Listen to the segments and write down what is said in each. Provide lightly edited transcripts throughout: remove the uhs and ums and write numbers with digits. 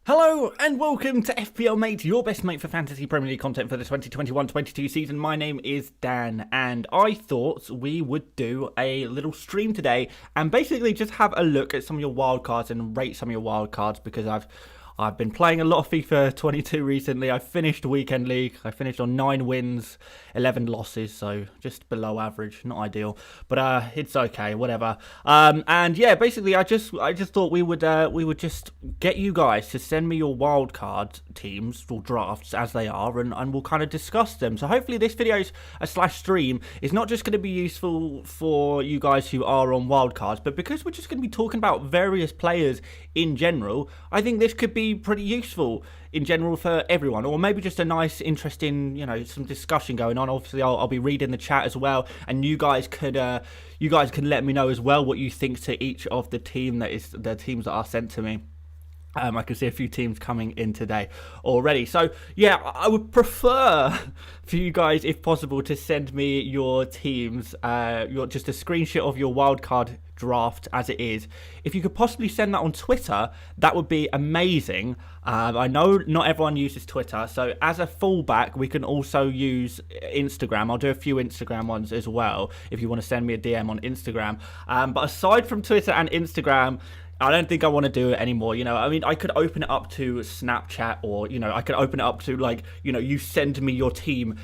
Hello and welcome to FPL Mate, your best mate for fantasy Premier League content for the 2021-22 season. My name is Dan and I thought we would do a little stream today and basically just have a look at some of your wildcards and rate some of your wildcards because I've been playing a lot of FIFA 22 recently. I finished Weekend League. I finished on 9 wins, 11 losses, so just below average, not ideal, but it's okay, whatever. And yeah, basically, I just thought we would just get you guys to send me your wildcard teams or drafts as they are, and we'll kind of discuss them. So hopefully, this video's slash stream is not just going to be useful for you guys who are on wildcards, but because we're just going to be talking about various players in general, I think this could be pretty useful in general for everyone, or maybe just a nice, interesting, some discussion going on. Obviously, I'll be reading the chat as well, and you guys can let me know as well what you think to each of the teams that are sent to me. I can see a few teams coming in today already. So, yeah, I would prefer for you guys, if possible, to send me your teams, just a screenshot of your wildcard draft as it is. If you could possibly send that on Twitter, that would be amazing. I know not everyone uses Twitter, so as a fallback, we can also use Instagram. I'll do a few Instagram ones as well, if you want to send me a DM on Instagram. But aside from Twitter and Instagram, I don't think I want to do it anymore. I mean, I could open it up to Snapchat, or, I could open it up to, you send me your team,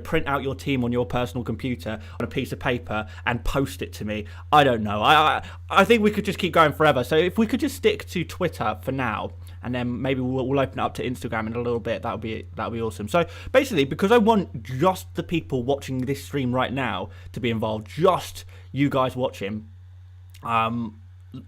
print out your team on your personal computer on a piece of paper and post it to me. I don't know. I think we could just keep going forever. So if we could just stick to Twitter for now, and then maybe we'll open it up to Instagram in a little bit, that would be awesome. So basically, because I want just the people watching this stream right now to be involved, just you guys watching,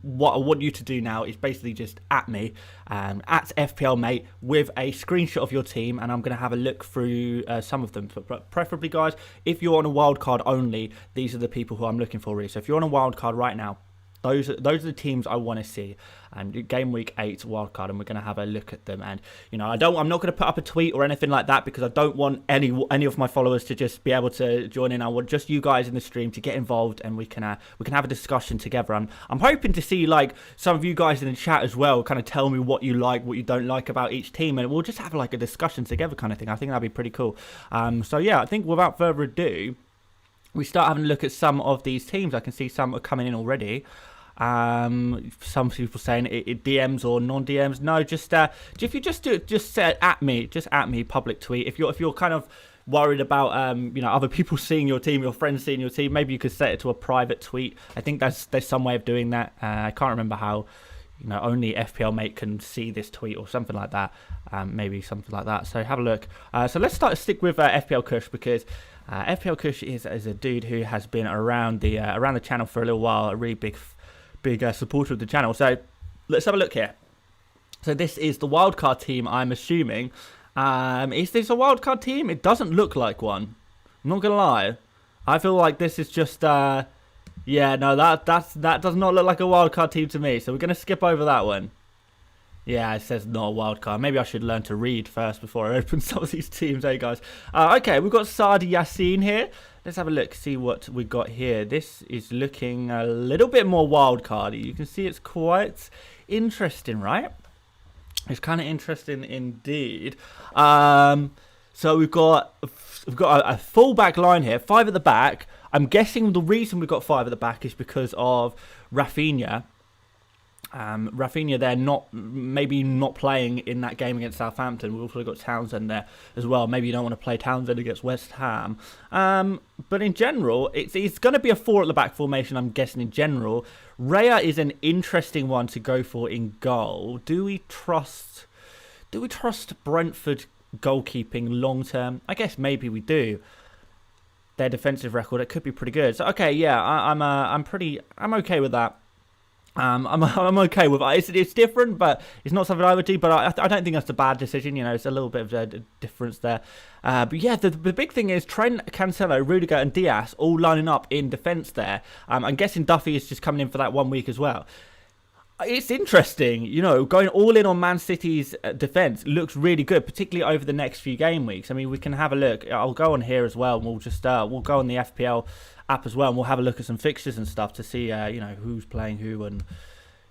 what I want you to do now is basically just at me, at FPL Mate, with a screenshot of your team, and I'm going to have a look through some of them. But preferably, guys, if you're on a wildcard only, these are the people who I'm looking for, really. So if you're on a wildcard right now, those are the teams I want to see. And game week 8 wildcard, and we're going to have a look at them. And I'm not going to put up a tweet or anything like that, because I don't want any of my followers to just be able to join in. I want just you guys in the stream to get involved, and we can have a discussion together. I'm hoping to see some of you guys in the chat as well, kind of tell me what you like, what you don't like about each team, and we'll just have a discussion together kind of thing. I think that'd be pretty cool. So yeah, I think without further ado, we start having a look at some of these teams. I can see some are coming in already. Some people saying it DMs or non-DMs. No, just if you just say at me public tweet. If you're kind of worried about other people seeing your team, your friends seeing your team, maybe you could set it to a private tweet. I think there's some way of doing that. I can't remember how. Only FPL Mate can see this tweet or something like that. Maybe something like that. So have a look. So let's stick with FPL Kush, because FPL Kush is a dude who has been around the channel for a little while. A really big supporter of the channel. So let's have a look here. So this is the wildcard team, I'm assuming. Is this a wildcard team? It doesn't look like one. I'm not gonna lie. I feel like this is just yeah, no, that does not look like a wildcard team to me. So we're gonna skip over that one. Yeah, it says not a wildcard. Maybe I should learn to read first before I open some of these teams, hey guys. Okay, we've got Sardi Yasin here. Let's have a look, see what we got here. This is looking a little bit more wildcardy. You can see it's quite interesting, right? It's kind of interesting indeed. So we've got a full back line here, 5 at the back. I'm guessing the reason we've got 5 at the back is because of Rafinha. Rafinha, they're maybe not playing in that game against Southampton. We've also got Townsend there as well. Maybe you don't want to play Townsend against West Ham. But in general, it's going to be a 4 at the back formation, I'm guessing in general. Raya is an interesting one to go for in goal. Do we trust Brentford goalkeeping long term? I guess maybe we do. Their defensive record, it could be pretty good. So okay, yeah, I'm okay with that. I'm okay with it. It's different, but it's not something I would do. But I don't think that's a bad decision. It's a little bit of a difference there. But yeah, the big thing is Trent, Cancelo, Rudiger, and Diaz all lining up in defence there. I'm guessing Duffy is just coming in for that 1 week as well. It's interesting, going all in on Man City's defence looks really good, particularly over the next few game weeks. I mean, we can have a look. I'll go on here as well, and we'll go on the FPL app as well, and we'll have a look at some fixtures and stuff to see, who's playing who and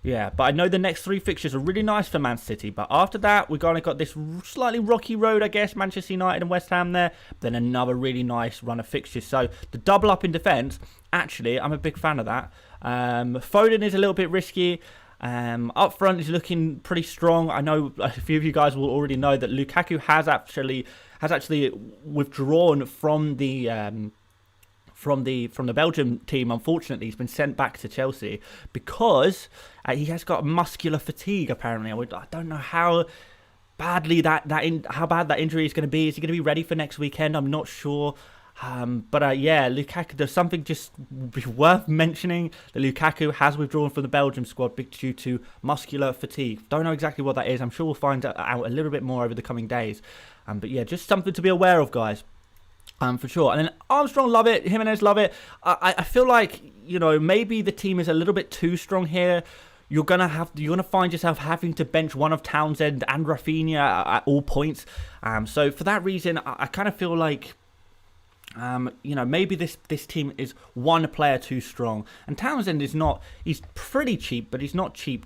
Yeah, but I know the next 3 fixtures are really nice for Man City. But after that, we kind of got this slightly rocky road, I guess. Manchester United and West Ham there. Then another really nice run of fixtures. So the double up in defence, actually, I'm a big fan of that. Foden is a little bit risky. Up front is looking pretty strong. I know a few of you guys will already know that Lukaku has actually withdrawn from the Belgium team. Unfortunately, he's been sent back to Chelsea because he has got muscular fatigue. Apparently, I don't know how badly how bad that injury is going to be. Is he going to be ready for next weekend? I'm not sure. But yeah, Lukaku. There's something just worth mentioning that Lukaku has withdrawn from the Belgium squad due to muscular fatigue. Don't know exactly what that is. I'm sure we'll find out a little bit more over the coming days. But yeah, just something to be aware of, guys. For sure. And then Armstrong, love it. Jimenez, love it. I feel like, maybe the team is a little bit too strong here. You're gonna find yourself having to bench one of Townsend and Rafinha at all points. So for that reason, I kind of feel like, maybe this team is one player too strong. And Townsend he's pretty cheap, but he's not cheap.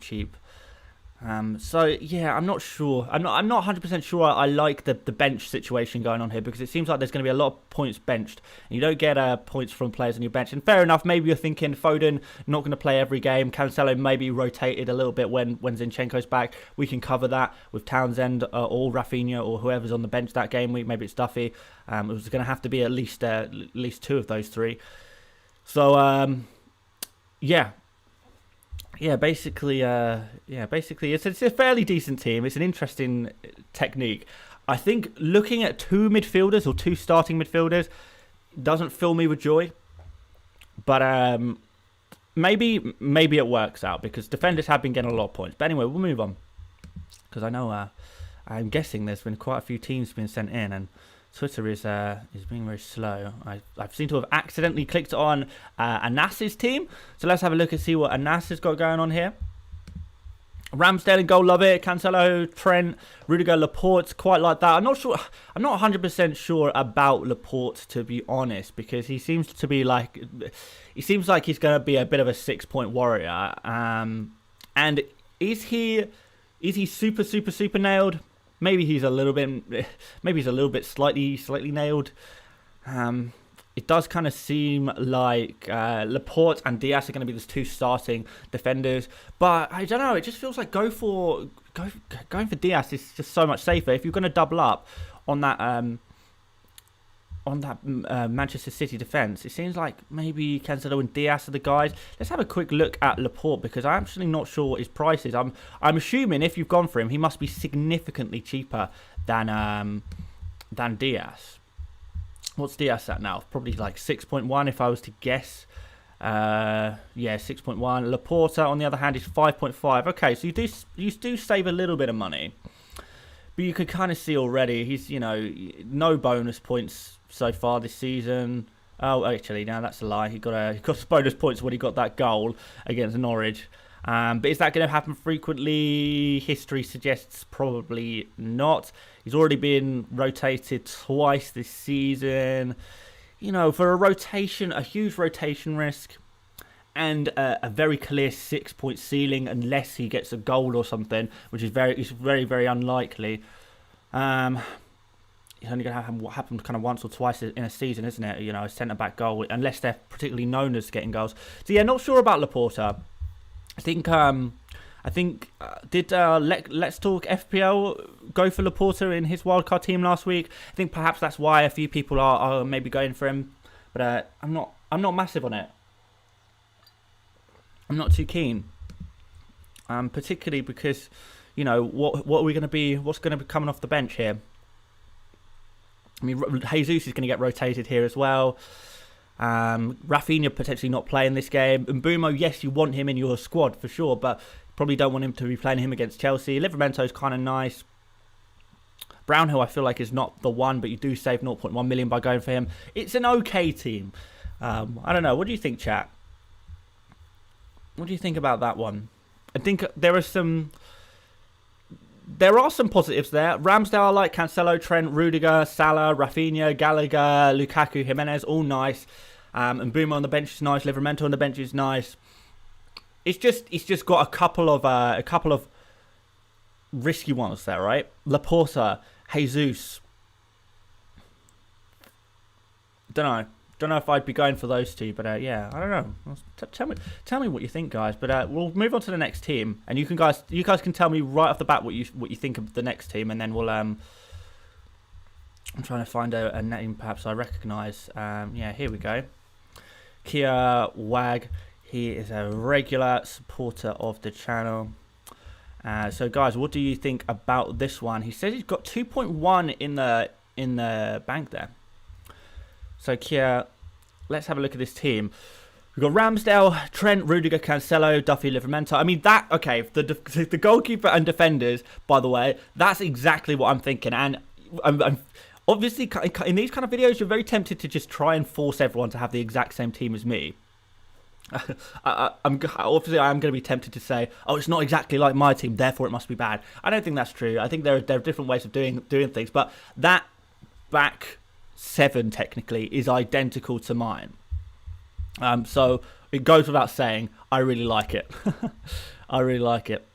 So yeah, I'm not sure. I'm not 100% sure I like the bench situation going on here, because it seems like there's going to be a lot of points benched, and you don't get points from players on your bench. And fair enough, maybe you're thinking Foden not going to play every game, Cancelo maybe rotated a little bit when Zinchenko's back. We can cover that with Townsend or Rafinha or whoever's on the bench that game week. Maybe it's Duffy. It was going to have to be at least 2 of those 3. So yeah. Yeah, basically, it's a fairly decent team. It's an interesting technique. I think looking at 2 midfielders or 2 starting midfielders doesn't fill me with joy. But maybe it works out, because defenders have been getting a lot of points. But anyway, we'll move on, because I know I'm guessing there's been quite a few teams being sent in, and Twitter is being very slow. I've seemed to have accidentally clicked on Anas's team. So let's have a look and see what Anas has got going on here. Ramsdale in goal, love it. Cancelo, Trent, Rudiger, Laporte, quite like that. I'm not 100% sure about Laporte, to be honest, because he seems like he's going to be a bit of a 6-point warrior. And is he super nailed? Maybe he's a little bit slightly nailed. It does kind of seem like Laporte and Diaz are going to be the 2 starting defenders, but I don't know. It just feels like going for Diaz is just so much safer. If you're going to double up on that Manchester City defence, it seems like maybe Cancelo and Diaz are the guys. Let's have a quick look at Laporte, because I'm actually not sure what his price is. I'm assuming if you've gone for him, he must be significantly cheaper than Diaz. What's Diaz at now? Probably like 6.1 if I was to guess. Yeah, 6.1. Laporte, on the other hand, is 5.5. Okay, so you do save a little bit of money, but you can kind of see already he's no bonus points so far this season. Oh, actually, no, that's a lie. He got bonus points when he got that goal against Norwich. But is that going to happen frequently? History suggests probably not. He's already been rotated twice this season. For a huge rotation risk, and a very clear 6-point ceiling, unless he gets a goal or something, which is very, very unlikely. It's only going to happen kind of once or twice in a season, isn't it? A centre-back goal, unless they're particularly known as getting goals. So yeah, not sure about Laporte. I think did Let's Talk FPL go for Laporte in his wildcard team last week? I think perhaps that's why a few people are maybe going for him, but I'm not massive on it. I'm not too keen, particularly because what are we going to be? What's going to be coming off the bench here? I mean, Jesus is going to get rotated here as well. Rafinha potentially not playing this game. Mbeumo, yes, you want him in your squad for sure, but probably don't want him to be playing him against Chelsea. Livermento's kind of nice. Brownhill, I feel like, is not the one, but you do save 0.1 million by going for him. It's an okay team. I don't know. What do you think, chat? What do you think about that one? I think there are some positives there. Ramsdale I like, Cancelo, Trent, Rudiger, Salah, Rafinha, Gallagher, Lukaku, Jimenez, all nice. And Mbeumo on the bench is nice. Livramento on the bench is nice. It's just got a couple of risky ones there, right? Laporta, Jesus. Don't know if I'd be going for those two, but yeah, I don't know. Tell me what you think, guys. But we'll move on to the next team, and you guys can tell me right off the bat what you think of the next team, and then we'll I'm trying to find a name perhaps I recognise. Yeah, here we go. Kia Wag. He is a regular supporter of the channel. So guys, what do you think about this one? He says he's got 2.1 in the bank there. So Kia, let's have a look at this team. We've got Ramsdale, Trent, Rudiger, Cancelo, Duffy, Livramento. I mean, the goalkeeper and defenders, by the way, that's exactly what I'm thinking. And I'm obviously, in these kind of videos, you're very tempted to just try and force everyone to have the exact same team as me. I'm going to be tempted to say, oh, it's not exactly like my team, therefore it must be bad. I don't think that's true. I think there are different ways of doing things, but that back 7 technically is identical to mine. So it goes without saying, I really like it. I really like it.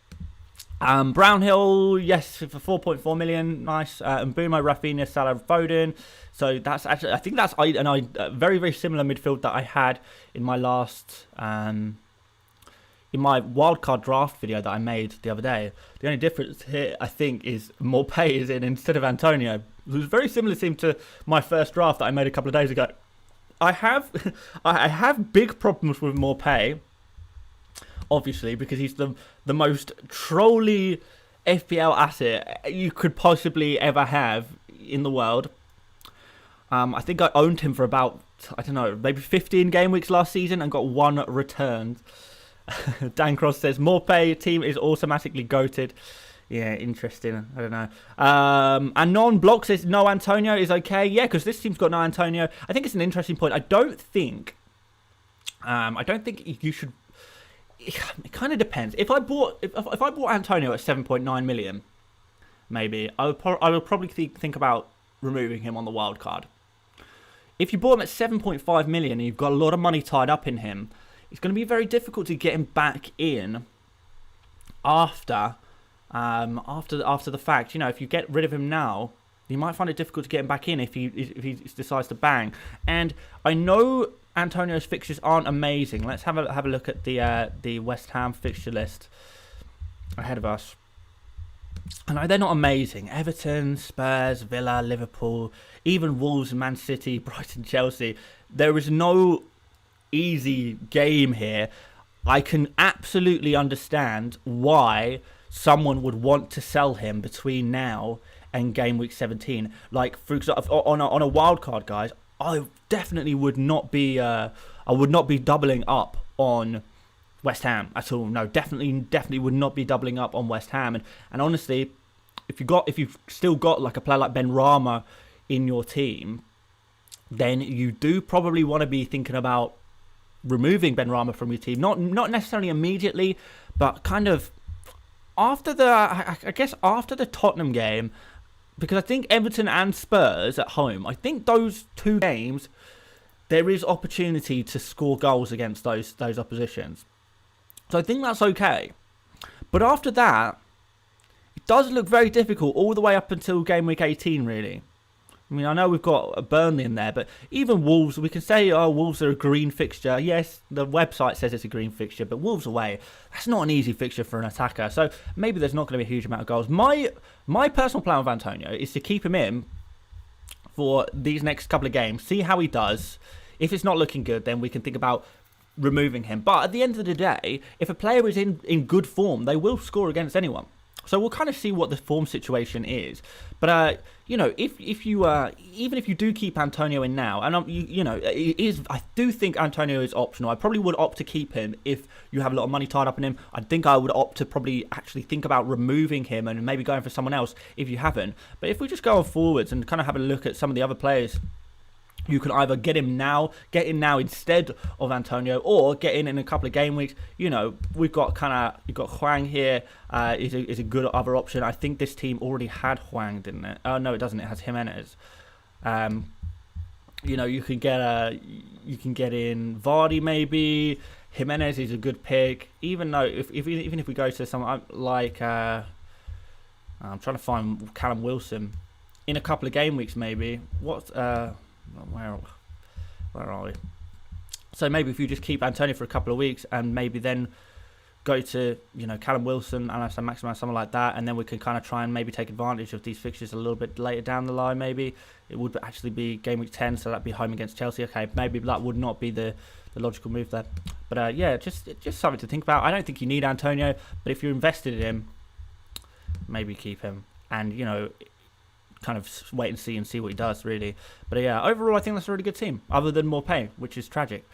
Brownhill, yes, for 4.4 million, nice. And Mbeumo, Rafinha, Salah, Foden. So that's actually, I think that's a very, very similar midfield that I had in my last, in my wildcard draft video that I made the other day. The only difference here, I think, is Morpay is in instead of Antonio. It was a very similar team to my first draft that I made a couple of days ago. I have big problems with Morpay, obviously, because he's the most trolly FPL asset you could possibly ever have in the world. I think I owned him for about, I don't know, maybe 15 game weeks last season and got 1 returned. Dan Cross says, Morpay team is automatically goated. Yeah, interesting. I don't know. And non-block says, no Antonio is okay. Yeah, because this team's got no Antonio. I think it's an interesting point. I don't think you should. It kind of depends. If I bought Antonio at 7.9 million, maybe I would probably think about removing him on the wild card. If you bought him at 7.5 million and you've got a lot of money tied up in him, it's going to be very difficult to get him back in after the fact. You know, if you get rid of him now, you might find it difficult to get him back in if he decides to bang. And I know Antonio's fixtures aren't amazing. Let's have a look at the West Ham fixture list ahead of us. And they're not amazing. Everton, Spurs, Villa, Liverpool, even Wolves, Man City, Brighton, Chelsea. There is no easy game here. I can absolutely understand why someone would want to sell him between now and game week 17. Like, for example, on a wild card, guys, I definitely would not be doubling up on West Ham at all. No, definitely would not be doubling up on West Ham. And honestly, if you've still got like a player like Benrahma in your team, then you do probably want to be thinking about removing Benrahma from your team. Not necessarily immediately, but kind of after the Tottenham game, because I think Everton and Spurs at home, I think those 2 games, there is opportunity to score goals against those oppositions. So I think that's okay. But after that, it does look very difficult all the way up until game week 18, really. I mean, I know we've got a Burnley in there, but even Wolves, we can say, oh, Wolves are a green fixture. Yes, the website says it's a green fixture, but Wolves away, that's not an easy fixture for an attacker. So maybe there's not going to be a huge amount of goals. My personal plan with Antonio is to keep him in for these next couple of games, see how he does. If it's not looking good, then we can think about removing him. But at the end of the day, if a player is in good form, they will score against anyone. So we'll kind of see what the form situation is. But you know, if you even if you do keep Antonio in now, and I do think Antonio is optional. I probably would opt to keep him if you have a lot of money tied up in him. I think I would opt to probably actually think about removing him and maybe going for someone else if you haven't. But if we just go on forwards and kind of have a look at some of the other players, you can either get in now instead of Antonio, or get in a couple of game weeks. You know, you've got Hwang here. Is a good other option. I think this team already had Hwang, didn't it? Oh no, it doesn't. It has Jimenez. You know, you can get in Vardy maybe, Jimenez is a good pick, even though even if we go to someone like I'm trying to find Callum Wilson in a couple of game weeks maybe. Where are we? So maybe if you just keep Antonio for a couple of weeks and maybe then go to Callum Wilson and Maximin, something like that, and then we can kind of try and maybe take advantage of these fixtures a little bit later down the line. Maybe it would actually be game week 10, so that'd be home against Chelsea. Okay, maybe that would not be the logical move there, but yeah, just something to think about. I don't think you need Antonio, but if you're invested in him, maybe keep him and kind of wait and see what he does really. But yeah, overall I think that's a really good team, other than more pay, which is tragic.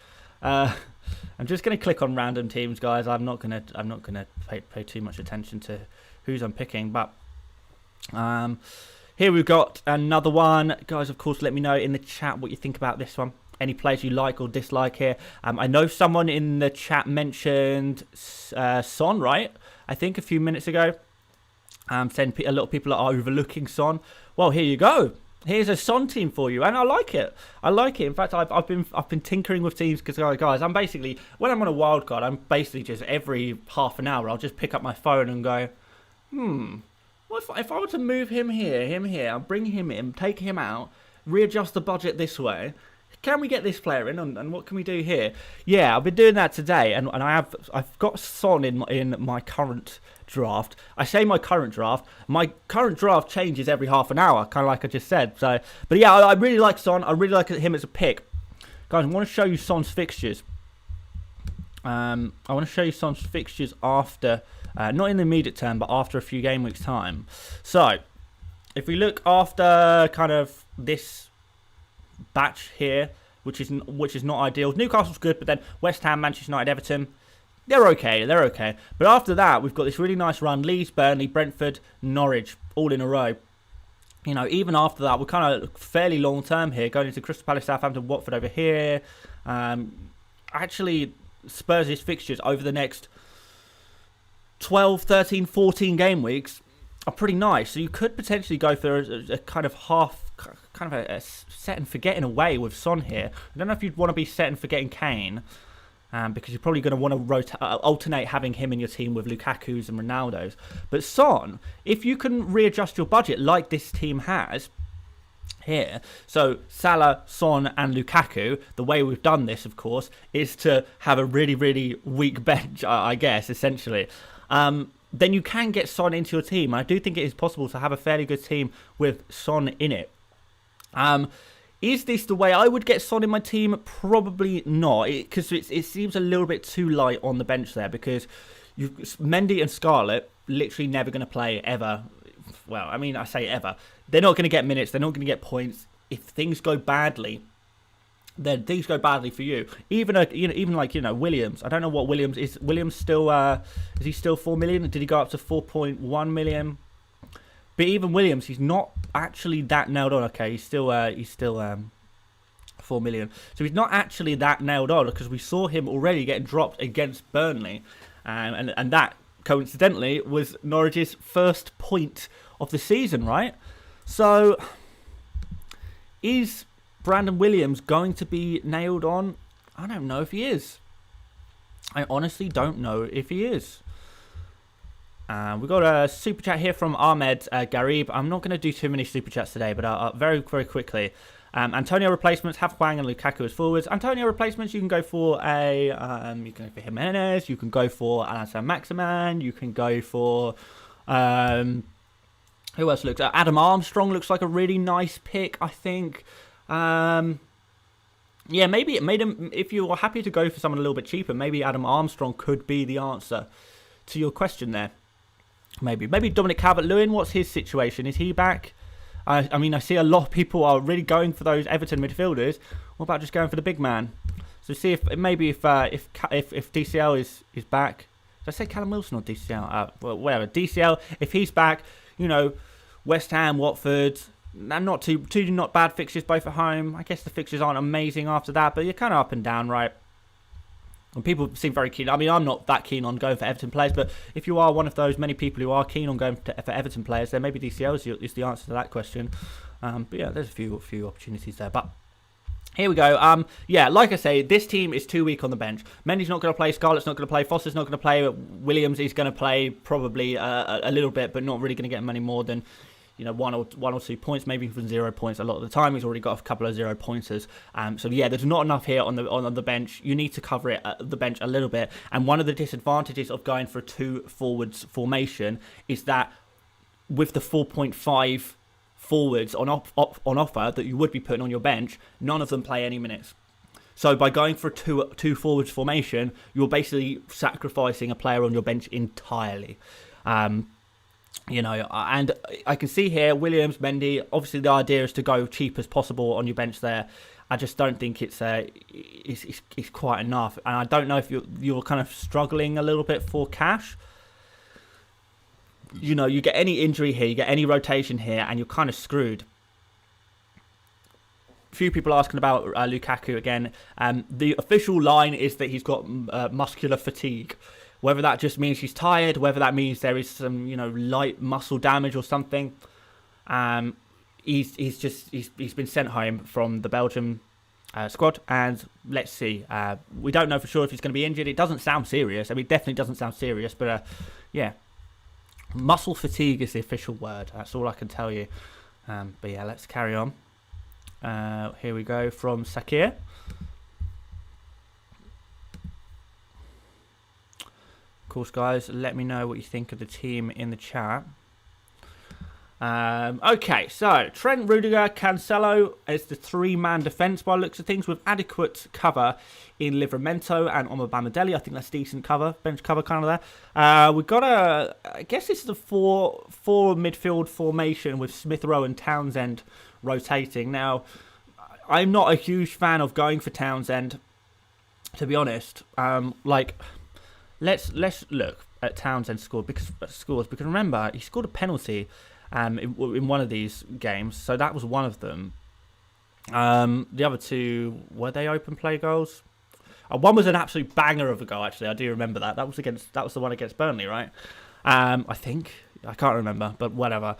I'm just going to click on random teams, guys. I'm not gonna pay too much attention to who's I'm picking, but here we've got another one, guys. Of course, let me know in the chat what you think about this one. Any players you like or dislike here. I know someone in the chat mentioned Son, right? I think a few minutes ago. Saying a lot of people are overlooking Son. Well, here you go. Here's a Son team for you, and I like it. I like it. In fact, I've been tinkering with teams because, guys, I'm basically, when I'm on a wild card, I'm basically just every half an hour I'll just pick up my phone and go, what if I were to move him here, I'll bring him in, take him out, readjust the budget this way. Can we get this player in, and what can we do here? Yeah, I've been doing that today, and I've got Son in my current draft. I say my current draft changes every half an hour, kind of like I just said. So, but yeah, I really like Son. I really like him as a pick, guys. I want to show you Son's fixtures. I want to show you Son's fixtures after, not in the immediate term, but after a few game weeks time. So, if we look after kind of this batch here, which is not ideal. Newcastle's good, but then West Ham, Manchester United, Everton, they're okay. But after that, we've got this really nice run: Leeds, Burnley, Brentford, Norwich, all in a row. Even after that, we're kind of fairly long term here, going into Crystal Palace, Southampton, Watford over here. Actually, Spurs' fixtures over the next 12, 13, 14 game weeks are pretty nice. So you could potentially go for a kind of a set and forget in a way with Son here. I don't know if you'd want to be set and forgetting Kane, because you're probably going to want to alternate having him in your team with Lukaku's and Ronaldo's. But Son, if you can readjust your budget like this team has here, so Salah, Son and Lukaku, the way we've done this, of course, is to have a really, really weak bench, I guess, essentially. Then you can get Son into your team. I do think it is possible to have a fairly good team with Son in it. Is this the way I would get Son in my team? Probably not, because it seems a little bit too light on the bench there, because Mendy and Scarlett literally never going to play ever. Well, I mean, I say ever. They're not going to get minutes. They're not going to get points. If things go badly, then things go badly for you. Even like Williams. I don't know what Williams is. Williams still is he still 4 million? Did he go up to 4.1 million? But even Williams, he's not actually that nailed on. Okay, he's still 4 million. So he's not actually that nailed on, because we saw him already getting dropped against Burnley, and that coincidentally was Norwich's first point of the season, right? So is Brandon Williams going to be nailed on? I don't know if he is. I honestly don't know if he is. We've got a super chat here from Ahmed Garib. I'm not going to do too many super chats today, but very, very quickly. Antonio replacements, have Hwang and Lukaku as forwards. Antonio replacements, you can go for Jimenez, you can go for Alassane Maximin, you can go for who else looks? Adam Armstrong looks like a really nice pick, I think. Yeah, maybe it made him. If you are happy to go for someone a little bit cheaper, maybe Adam Armstrong could be the answer to your question there. Maybe Dominic Calvert-Lewin. What's his situation? Is he back? I mean, I see a lot of people are really going for those Everton midfielders. What about just going for the big man? So see if DCL is back. Did I say Callum Wilson or DCL? Well, whatever. DCL, if he's back, West Ham, Watford, not not bad fixtures both at home. I guess the fixtures aren't amazing after that, but you're kind of up and down, right? And people seem very keen. I mean, I'm not that keen on going for Everton players, but if you are one of those many people who are keen on going for Everton players, then maybe DCL is the answer to that question. But yeah, there's a few opportunities there. But Here we go. Yeah, like I say, this team is too weak on the bench. Mendy's not going to play. Scarlett's not going to play. Foster's not going to play. Williams is going to play probably a little bit, but not really going to get him any more than, you know, one or 2 points, maybe even 0 points. A lot of the time, he's already got a couple of 0 pointers. So yeah, there's not enough here on the bench. You need to cover it the bench a little bit. And one of the disadvantages of going for a 2 forwards formation is that with the 4.5 forwards on offer that you would be putting on your bench, none of them play any minutes. So by going for a two forwards formation, you're basically sacrificing a player on your bench entirely. You know, and I can see here Williams, Mendy. Obviously, the idea is to go cheap as possible on your bench there. I just don't think it's quite enough, and I don't know if you're kind of struggling a little bit for cash. You know, you get any injury here, you get any rotation here, and you're kind of screwed. A few people asking about Lukaku again. The official line is that he's got muscular fatigue. Whether that just means he's tired, whether that means there is some, you know, light muscle damage or something. He's been sent home from the Belgium squad, and let's see. We don't know for sure if he's going to be injured. It doesn't sound serious. I mean, it definitely doesn't sound serious, but yeah. Muscle fatigue is the official word. That's all I can tell you. But yeah, let's carry on. Here we go from Sakia. Of course, guys, let me know what you think of the team in the chat. Okay, so Trent, Rudiger, Cancelo is the 3-man defence by the looks of things, with adequate cover in Livramento and Omobamidele. I think that's decent cover, bench cover kind of there. We've got I guess this is a 4 midfield formation with Smith Rowe and Townsend rotating. Now, I'm not a huge fan of going for Townsend, to be honest. Let's look at Townsend's scores because remember, he scored a penalty in one of these games, so that was one of them. The other 2, were they open play goals? One was an absolute banger of a goal, actually. I do remember that. That was the one against Burnley, right? I think. I can't remember, but whatever.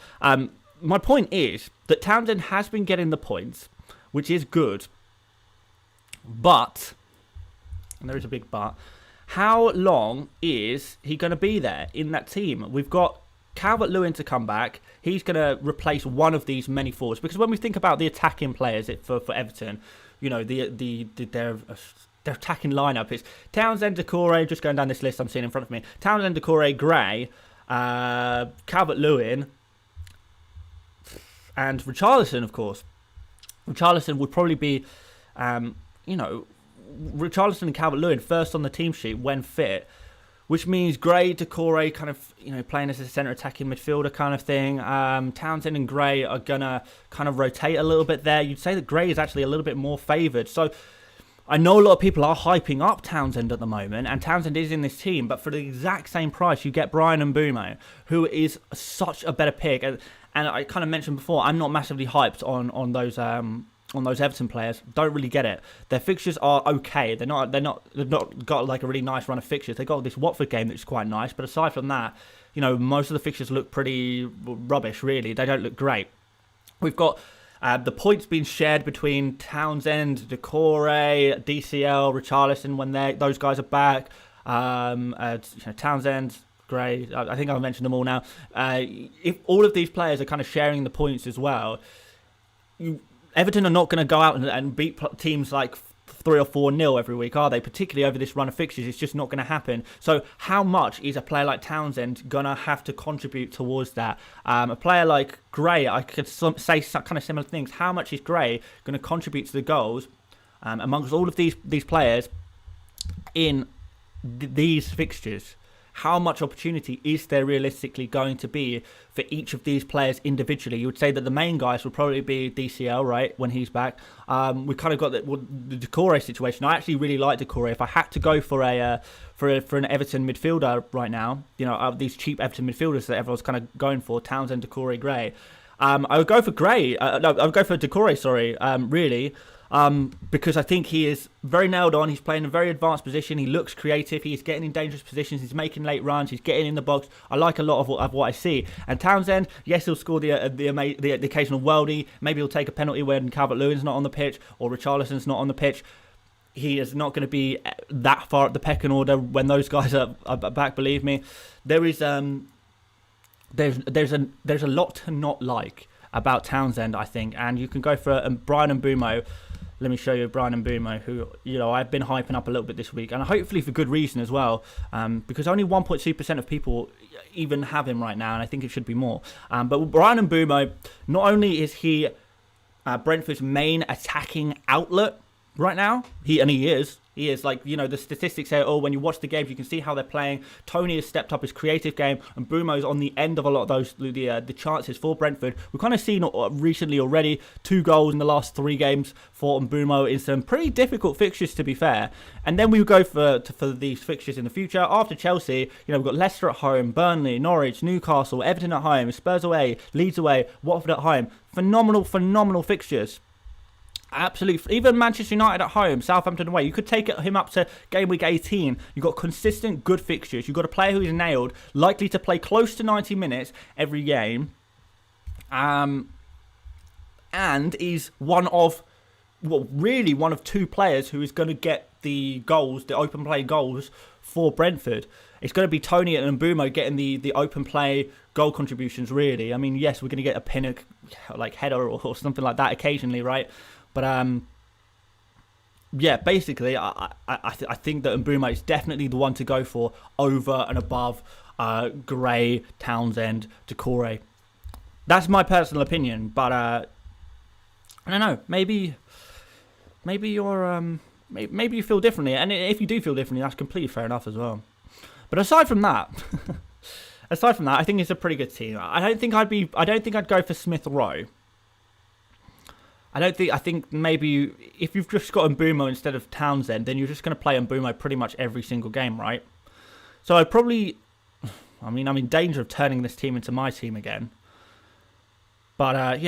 My point is that Townsend has been getting the points, which is good. But, and there is a big but, how long is he going to be there in that team? We've got Calvert-Lewin to come back. He's going to replace one of these many forwards. Because when we think about the attacking players for Everton, you know, their attacking lineup is Townsend, Decore, just going down this list I'm seeing in front of me. Townsend, Decore, Gray, Calvert-Lewin, and Richarlison, of course. Richarlison would probably be, you know, Richarlison and Calvert-Lewin first on the team sheet when fit, which means Gray, Decore kind of, you know, playing as a centre attacking midfielder kind of thing. Townsend and Gray are going to kind of rotate a little bit there. You'd say that Gray is actually a little bit more favoured. So I know a lot of people are hyping up Townsend at the moment, and Townsend is in this team, but for the exact same price, you get Brian Mbeumo, who is such a better pick. And I kind of mentioned before, I'm not massively hyped on those Everton players. Don't really get it. Their fixtures are okay. They've not got like a really nice run of fixtures. They got this Watford game that's quite nice, but aside from that, you know, most of the fixtures look pretty rubbish. Really, they don't look great. We've got the points being shared between Townsend, Decore, DCL, Richarlison when those guys are back. You know, Townsend, Gray. I think I've mentioned them all now. If all of these players are kind of sharing the points as well, Everton are not going to go out and beat teams like 3 or 4-0 every week, are they? Particularly over this run of fixtures, it's just not going to happen. So how much is a player like Townsend going to have to contribute towards that? A player like Gray, I could say kind of similar things. How much is Gray going to contribute to the goals amongst all of these players in these fixtures? How much opportunity is there realistically going to be for each of these players individually? You would say that the main guys would probably be DCL, right, when he's back. We kind of got the Decore situation. I actually really like Decore. If I had to go for an Everton midfielder right now, you know, these cheap Everton midfielders that everyone's kind of going for, Townsend, Decore, Gray, I would go for Gray. I would go for Decore, sorry, really. because I think he is very nailed on. He's playing a very advanced position. He looks creative. He's getting in dangerous positions. He's making late runs. He's getting in the box. I like a lot of what I see. And Townsend, yes, he'll score the occasional worldie. Maybe he'll take a penalty when Calvert-Lewin's not on the pitch or Richarlison's not on the pitch. He is not going to be that far up the pecking order when those guys are back. Believe me, there's a lot to not like about Townsend, I think. And you can go for Brian Mbeumo. Let me show you Brian Mbeumo, who I've been hyping up a little bit this week, and hopefully for good reason as well, because only 1.2% of people even have him right now, and I think it should be more. But Brian Mbeumo, not only is he Brentford's main attacking outlet right now, he is like, the statistics say, when you watch the games, you can see how they're playing. Tony has stepped up his creative game, and Mbeumo's on the end of a lot of those, the chances for Brentford. We've kind of seen recently already 2 goals in the last 3 games for Mbeumo in some pretty difficult fixtures, to be fair. And then we go for these fixtures in the future. After Chelsea, we've got Leicester at home, Burnley, Norwich, Newcastle, Everton at home, Spurs away, Leeds away, Watford at home. Phenomenal fixtures. Absolutely. Even Manchester United at home, Southampton away. You could take him up to game week 18. You've got consistent, good fixtures. You've got a player who is nailed, likely to play close to 90 minutes every game. And is one of 2 players who is going to get the goals, the open play goals for Brentford. It's going to be Tony and Mbeumo getting the open play goal contributions, really. I mean, yes, we're going to get a Pinnock like header or something like that occasionally, right? But basically, I think that Mbeumo is definitely the one to go for over and above Gray, Townsend, Doucouré. That's my personal opinion, but I don't know. Maybe you're maybe you feel differently, and if you do feel differently, that's completely fair enough as well. But aside from that, I think it's a pretty good team. I don't think I'd go for Smith Rowe. I think maybe if you've just got Mbeumo instead of Townsend, then you're just going to play Mbeumo pretty much every single game, right? So I'm in danger of turning this team into my team again. But I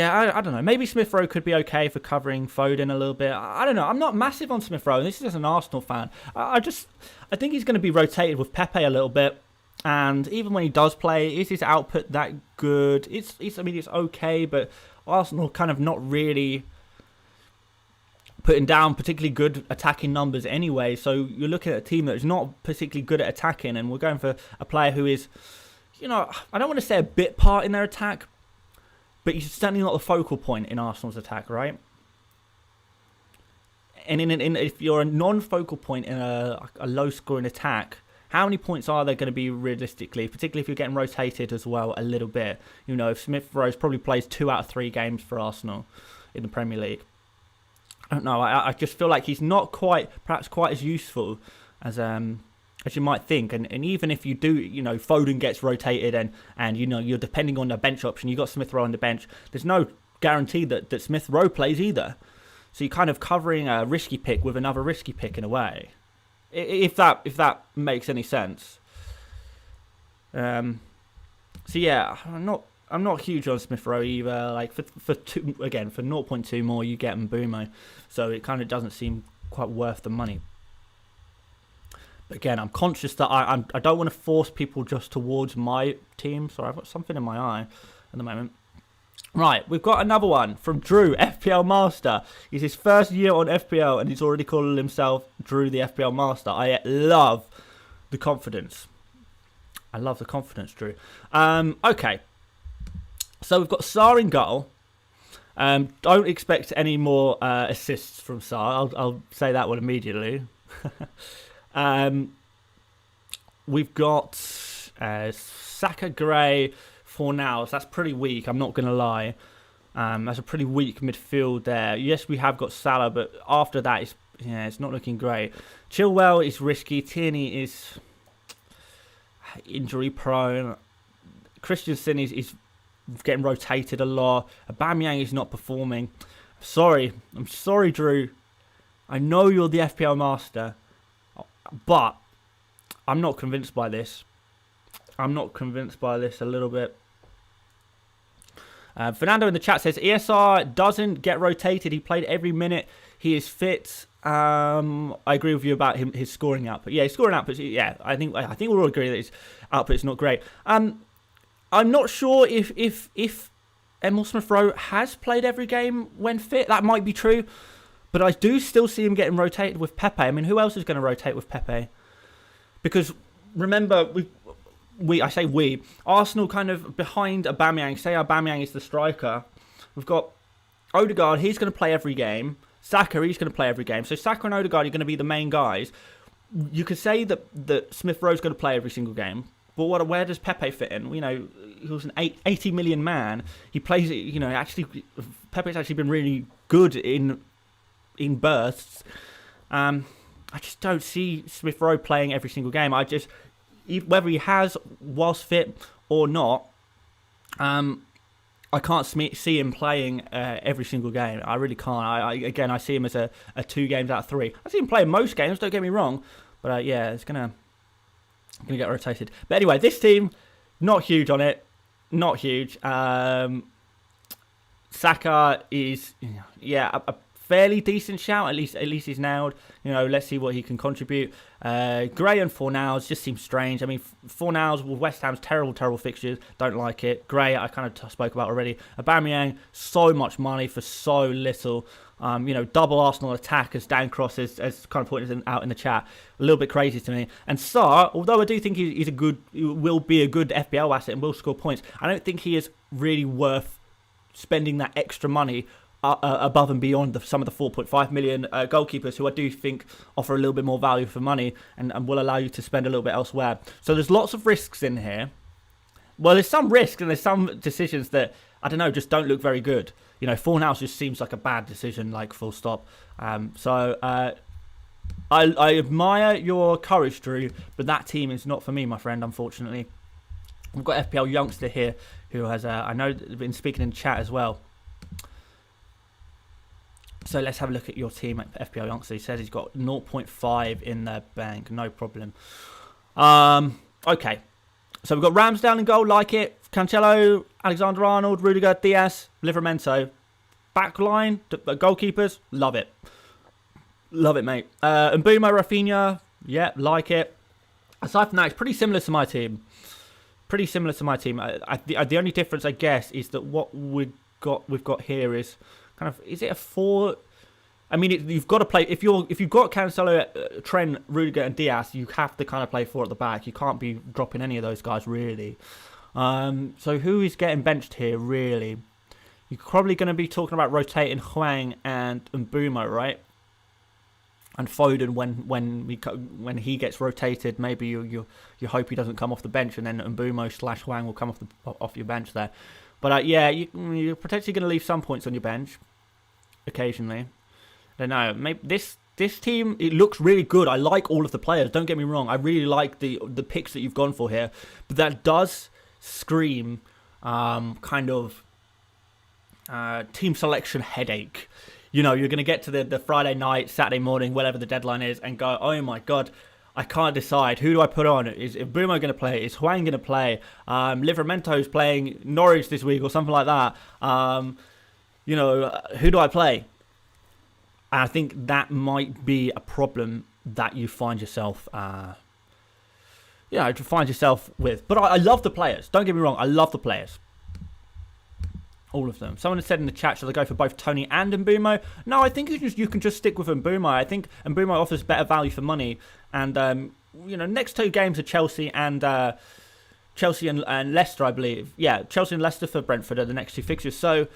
don't know. Maybe Smith Rowe could be okay for covering Foden a little bit. I don't know. I'm not massive on Smith Rowe. This is as an Arsenal fan. I think he's going to be rotated with Pepe a little bit. And even when he does play, is his output that good? It's okay, but Arsenal kind of not really putting down particularly good attacking numbers anyway. So you're looking at a team that is not particularly good at attacking, and we're going for a player who is, I don't want to say a bit part in their attack, but he's certainly not the focal point in Arsenal's attack, right? And if you're a non-focal point in a low-scoring attack, how many points are there going to be realistically, particularly if you're getting rotated as well a little bit? If Smith Rowe probably plays 2 out of 3 games for Arsenal in the Premier League. I don't know. I just feel like he's not perhaps quite as useful as you might think. And even if you do, Foden gets rotated and you're depending on a bench option, you've got Smith Rowe on the bench. There's no guarantee that Smith Rowe plays either. So you're kind of covering a risky pick with another risky pick in a way. If that makes any sense. So yeah, I'm not huge on Smith Rowe either. Like for 0.2 more, you get Mbeumo, so it kind of doesn't seem quite worth the money. But again, I'm conscious that I don't want to force people just towards my team. Sorry, I've got something in my eye at the moment. Right, we've got another one from Drew, FPL Master. It's his first year on FPL, and he's already calling himself Drew the FPL Master. I love the confidence. Drew. Okay. So we've have got Sarr in goal. Don't expect any more assists from Sarr. I'll say that one immediately. We've got Saka, Gray, Fornals. That's pretty weak, I'm not going to lie. That's a pretty weak midfield there. Yes, we have got Salah, but after that, it's not looking great. Chilwell is risky. Tierney is injury prone. Christensen is getting rotated a lot. Aubameyang is not performing. I'm sorry, Drew. I know you're the FPL master, but I'm not convinced by this. I'm not convinced by this a little bit. Fernando in the chat says ESR doesn't get rotated. He played every minute. He is fit. I agree with you about his scoring output. Yeah, his scoring output. Yeah, I think we'll all agree that his output is not great. I'm not sure if Emil Smith-Rowe has played every game when fit. That might be true, but I do still see him getting rotated with Pepe. I mean, who else is going to rotate with Pepe? Because remember, Arsenal kind of behind Aubameyang. Say Aubameyang is the striker. We've got Odegaard. He's going to play every game. Saka, he's going to play every game. So Saka and Odegaard are going to be the main guys. You could say that Smith-Rowe's going to play every single game. But where does Pepe fit in? You know, he was an 80 million man. He plays, you know, actually, Pepe's actually been really good in bursts. I just don't see Smith-Rowe playing every single game. Whether he has whilst fit or not, I can't see him playing every single game. I really can't. I see him as a 2 games out of 3. I see him playing most games, don't get me wrong. But yeah, it's gonna get rotated. But anyway, this team, not huge on it. Not huge. Saka is, a fairly decent shout. At least he's nailed. You know, let's see what he can contribute. Gray and Fornals just seems strange. I mean, Fornals with West Ham's terrible fixtures. Don't like it. Gray, I kind of spoke about already. Aubameyang, so much money for so little. You know, double Arsenal attack, as Dan Cross has kind of pointed out in the chat. A little bit crazy to me. And Sarr, although I do think he will be a good FPL asset and will score points, I don't think he is really worth spending that extra money above and beyond some of the 4.5 million goalkeepers, who I do think offer a little bit more value for money and will allow you to spend a little bit elsewhere. So there's lots of risks in here. Well, there's some risks and there's some decisions that, I don't know, just don't look very good. You know, Fornals just seems like a bad decision, like full stop. I admire your courage, Drew, but that team is not for me, my friend, unfortunately. We've got FPL Youngster here, who has, I know, been speaking in chat as well. So let's have a look at your team at FPL Youngster. He says he's got 0.5 in the bank. No problem. Okay. So we've got Ramsdale in goal. Like it. Cancelo, Alexander-Arnold, Rudiger, Diaz, Livramento. Backline, goalkeepers. Love it. Love it, mate. Mbeumo, Rafinha. Yeah, like it. Aside from that, it's pretty similar to my team. The only difference, I guess, is that what we've got here is... is it a 4? I mean, you've got to play. If you've got Cancelo, Trent, Rudiger, and Diaz, you have to kind of play 4 at the back. You can't be dropping any of those guys really. So who is getting benched here really? You're probably going to be talking about rotating Hwang and Mbeumo, right? And Foden when he gets rotated, maybe you hope he doesn't come off the bench, and then Mbeumo/Hwang will come off your bench there. But yeah, you're potentially going to leave some points on your bench occasionally. I don't know. Maybe this team, it looks really good. I like all of the players. Don't get me wrong. I really like the picks that you've gone for here. But that does scream kind of team selection headache. You know, you're going to get to the Friday night, Saturday morning, whatever the deadline is, and go, oh my God, I can't decide. Who do I put on? Is Mbeumo going to play? Is Hwang going to play? Livramento's playing Norwich this week or something like that. You know, who do I play? And I think that might be a problem that you find yourself, with. But I love the players. Don't get me wrong. I love the players. All of them. Someone has said in the chat, should I go for both Tony and Mbeumo? No, I think you can just stick with Mbeumo. I think Mbeumo offers better value for money. And, you know, next 2 games are Chelsea and Leicester, I believe. Yeah, Chelsea and Leicester for Brentford are the next 2 fixtures. So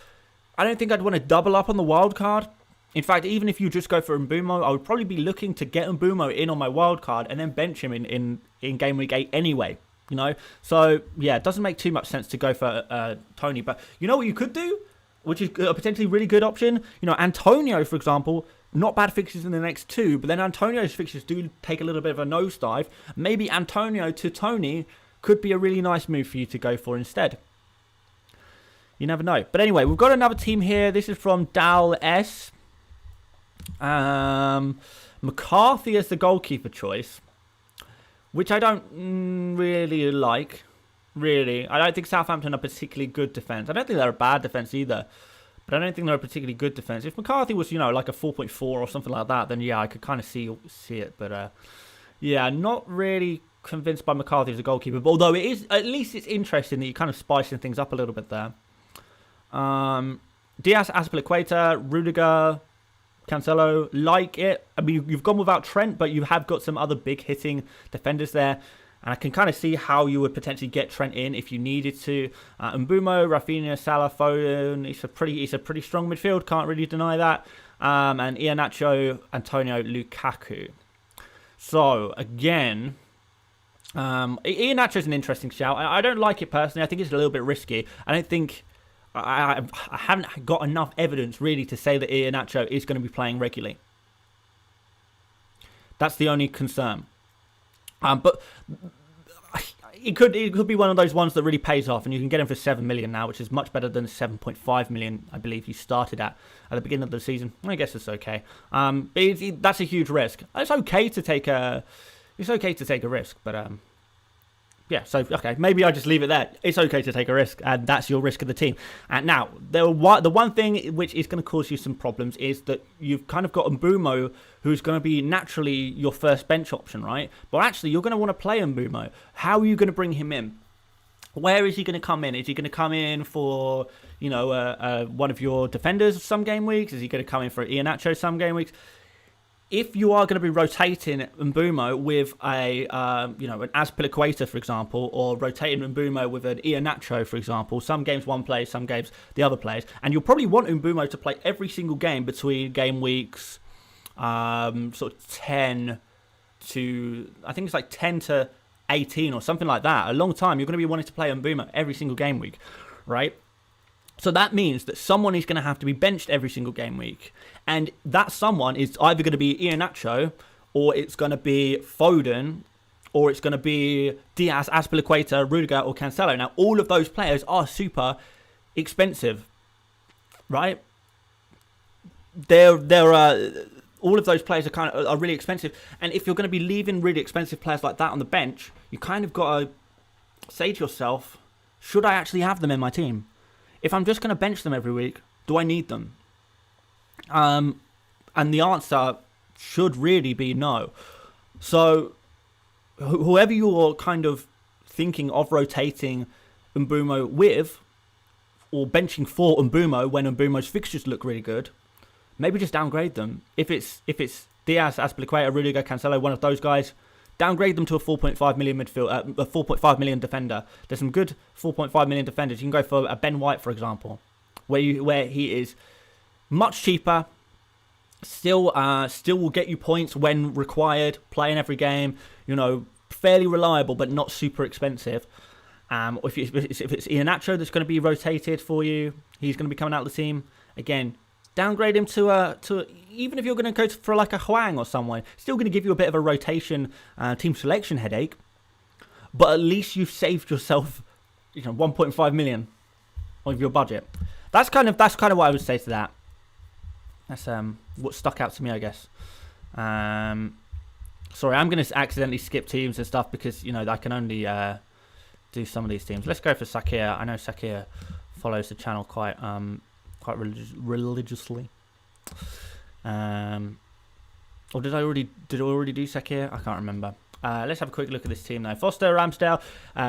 I don't think I'd want to double up on the wild card. In fact, even if you just go for Mbeumo, I would probably be looking to get Mbeumo in on my wild card and then bench him in game week 8 anyway. You know, so yeah, it doesn't make too much sense to go for Tony. But you know what you could do, which is a potentially really good option? You know, Antonio, for example, not bad fixtures in the next 2, but then Antonio's fixtures do take a little bit of a nosedive. Maybe Antonio to Tony could be a really nice move for you to go for instead. You never know. But anyway, we've got another team here. This is from Dal S. McCarthy as the goalkeeper choice, which I don't really like. really. I don't think Southampton are particularly good defence. I don't think they're a bad defence either. But I don't think they're a particularly good defence. If McCarthy was, like a 4.4 or something like that, then yeah, I could kind of see it. But yeah, not really convinced by McCarthy as a goalkeeper. But although at least it's interesting that you're kind of spicing things up a little bit there. Diaz, Azpilicueta, Rudiger, Cancelo, like it. I mean, you've gone without Trent, but you have got some other big hitting defenders there. And I can kind of see how you would potentially get Trent in if you needed to. Mbumo, Rafinha, Salah, Foden. It's a pretty strong midfield. Can't really deny that. And Iheanacho, Antonio, Lukaku. So again, Iheanacho is an interesting shout. I don't like it personally. I think it's a little bit risky. I don't think I haven't got enough evidence really to say that Iheanacho is going to be playing regularly. That's the only concern. But it could be one of those ones that really pays off, and you can get him for 7 million now, which is much better than 7.5 million, I believe, you started at the beginning of the season. I guess it's okay. But that's a huge risk. It's okay to take a risk, but yeah, so, okay, maybe I just leave it there. It's okay to take a risk, and that's your risk of the team. And now, the one thing which is going to cause you some problems is that you've kind of got Mbumo, who's going to be naturally your first bench option, right? But actually, you're going to want to play Mbumo. How are you going to bring him in? Where is he going to come in? Is he going to come in for, one of your defenders some game weeks? Is he going to come in for Iheanacho some game weeks? If you are going to be rotating Mbumo with an Azpilicueta, for example, or rotating Mbumo with an Iheanacho, for example, some games one plays, some games the other plays, and you'll probably want Mbumo to play every single game between game weeks, sort of 10 to, I think it's like 10 to 18 or something like that. A long time. You're going to be wanting to play Mbumo every single game week, right? So that means that someone is going to have to be benched every single game week. And that someone is either going to be Iheanacho, or it's going to be Foden, or it's going to be Diaz, Azpilicueta, Rudiger, or Cancelo. Now, all of those players are super expensive, right? All of those players are really expensive. And if you're going to be leaving really expensive players like that on the bench, you kind of got to say to yourself, should I actually have them in my team? If I'm just going to bench them every week, do I need them? And the answer should really be no. So, whoever you're kind of thinking of rotating Mbumo with, or benching for Mbumo when Mbumo's fixtures look really good, maybe just downgrade them. If it's Diaz, Azpilicueta, Rudiger, Cancelo, one of those guys, downgrade them to a 4.5 million midfield, a 4.5 million defender. There's some good 4.5 million defenders. You can go for a Ben White, for example, where he is much cheaper. Still will get you points when required. Playing every game, fairly reliable but not super expensive. If it's Iheanacho that's going to be rotated for you, he's going to be coming out of the team again. Downgrade him to even if you're going to go for like a Hwang or someone, still going to give you a bit of a rotation team selection headache, but at least you've saved yourself 1.5 million of your budget. That's kind of what I would say to that. That's what stuck out to me, I guess. Sorry, I'm going to accidentally skip teams and stuff because I can only do some of these teams. Let's go for Sakia. I know Sakia follows the channel quite religiously. Or did I already do Sakia? I can't remember. Let's have a quick look at this team though. Foster, Ramsdale,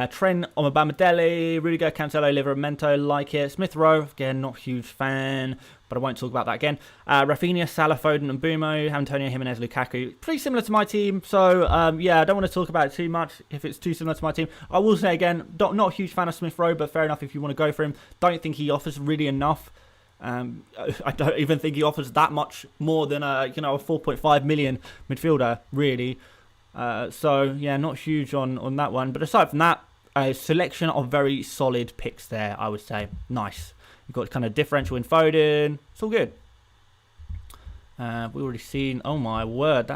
Trent, Omobamidele, Rudiger, Cancelo, Livramento, like it. Smith Rowe, again, not a huge fan, but I won't talk about that again. Rafinha, Salah, Foden, and Mbumo, Antonio, Jimenez, Lukaku. Pretty similar to my team, so yeah, I don't want to talk about it too much if it's too similar to my team. I will say again, not a huge fan of Smith Rowe, but fair enough if you want to go for him. Don't think he offers really enough. I don't even think he offers that much more than a 4.5 million midfielder, really. So yeah, not huge on that one. But aside from that, a selection of very solid picks there, I would say. Nice. You've got kind of differential in Foden. It's all good. We've already seen. Oh my word,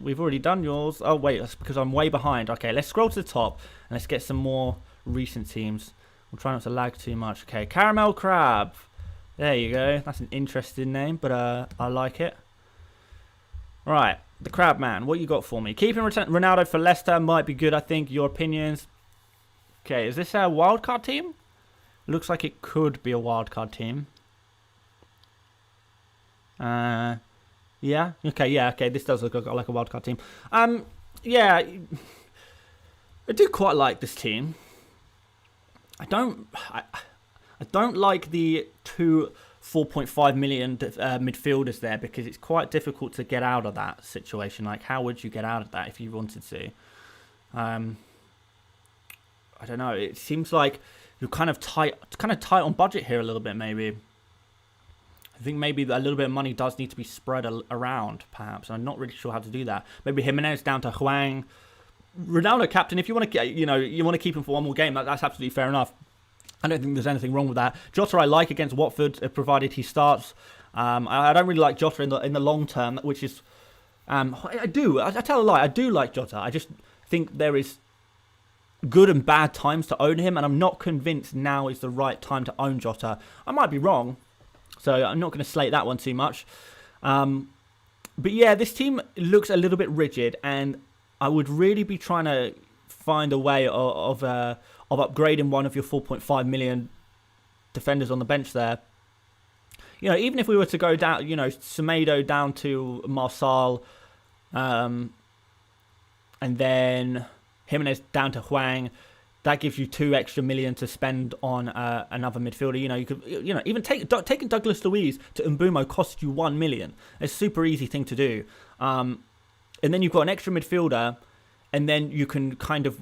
we've already done yours. Oh wait, that's because I'm way behind. Okay, let's scroll to the top and let's get some more recent teams. We'll try not to lag too much. Okay, Caramel Crab. There you go. That's an interesting name, but I like it. Right, the Crab Man. What you got for me? Keeping Ronaldo for Leicester might be good, I think. Your opinions? Okay, is this a wildcard team? Looks like it could be a wildcard team. Yeah. Okay. This does look like a wildcard team. Yeah. I do quite like this team. I don't like the two 4.5 million midfielders there, because it's quite difficult to get out of that situation. Like, how would you get out of that if you wanted to? I don't know. It seems like you're kind of tight on budget here a little bit. Maybe I think maybe a little bit of money does need to be spread around, perhaps. I'm not really sure how to do that. Maybe Jimenez down to Huang. Ronaldo captain. If you want to, you want to keep him for one more game, that's absolutely fair enough. I don't think there's anything wrong with that. Jota I like against Watford, provided he starts. I don't really like Jota in the long term, which is I tell a lie. I do like Jota. I just think there is good and bad times to own him, and I'm not convinced now is the right time to own Jota. I might be wrong, so I'm not going to slate that one too much. But yeah, this team looks a little bit rigid, and I would really be trying to find a way of upgrading one of your 4.5 million defenders on the bench there. Even if we were to go down, Semedo down to Marçal, and then Jimenez down to Huang, that gives you 2 extra million to spend on another midfielder. You could, even taking Douglas Luiz to Mbeumo costs you 1 million. It's a super easy thing to do. And then you've got an extra midfielder, and then you can kind of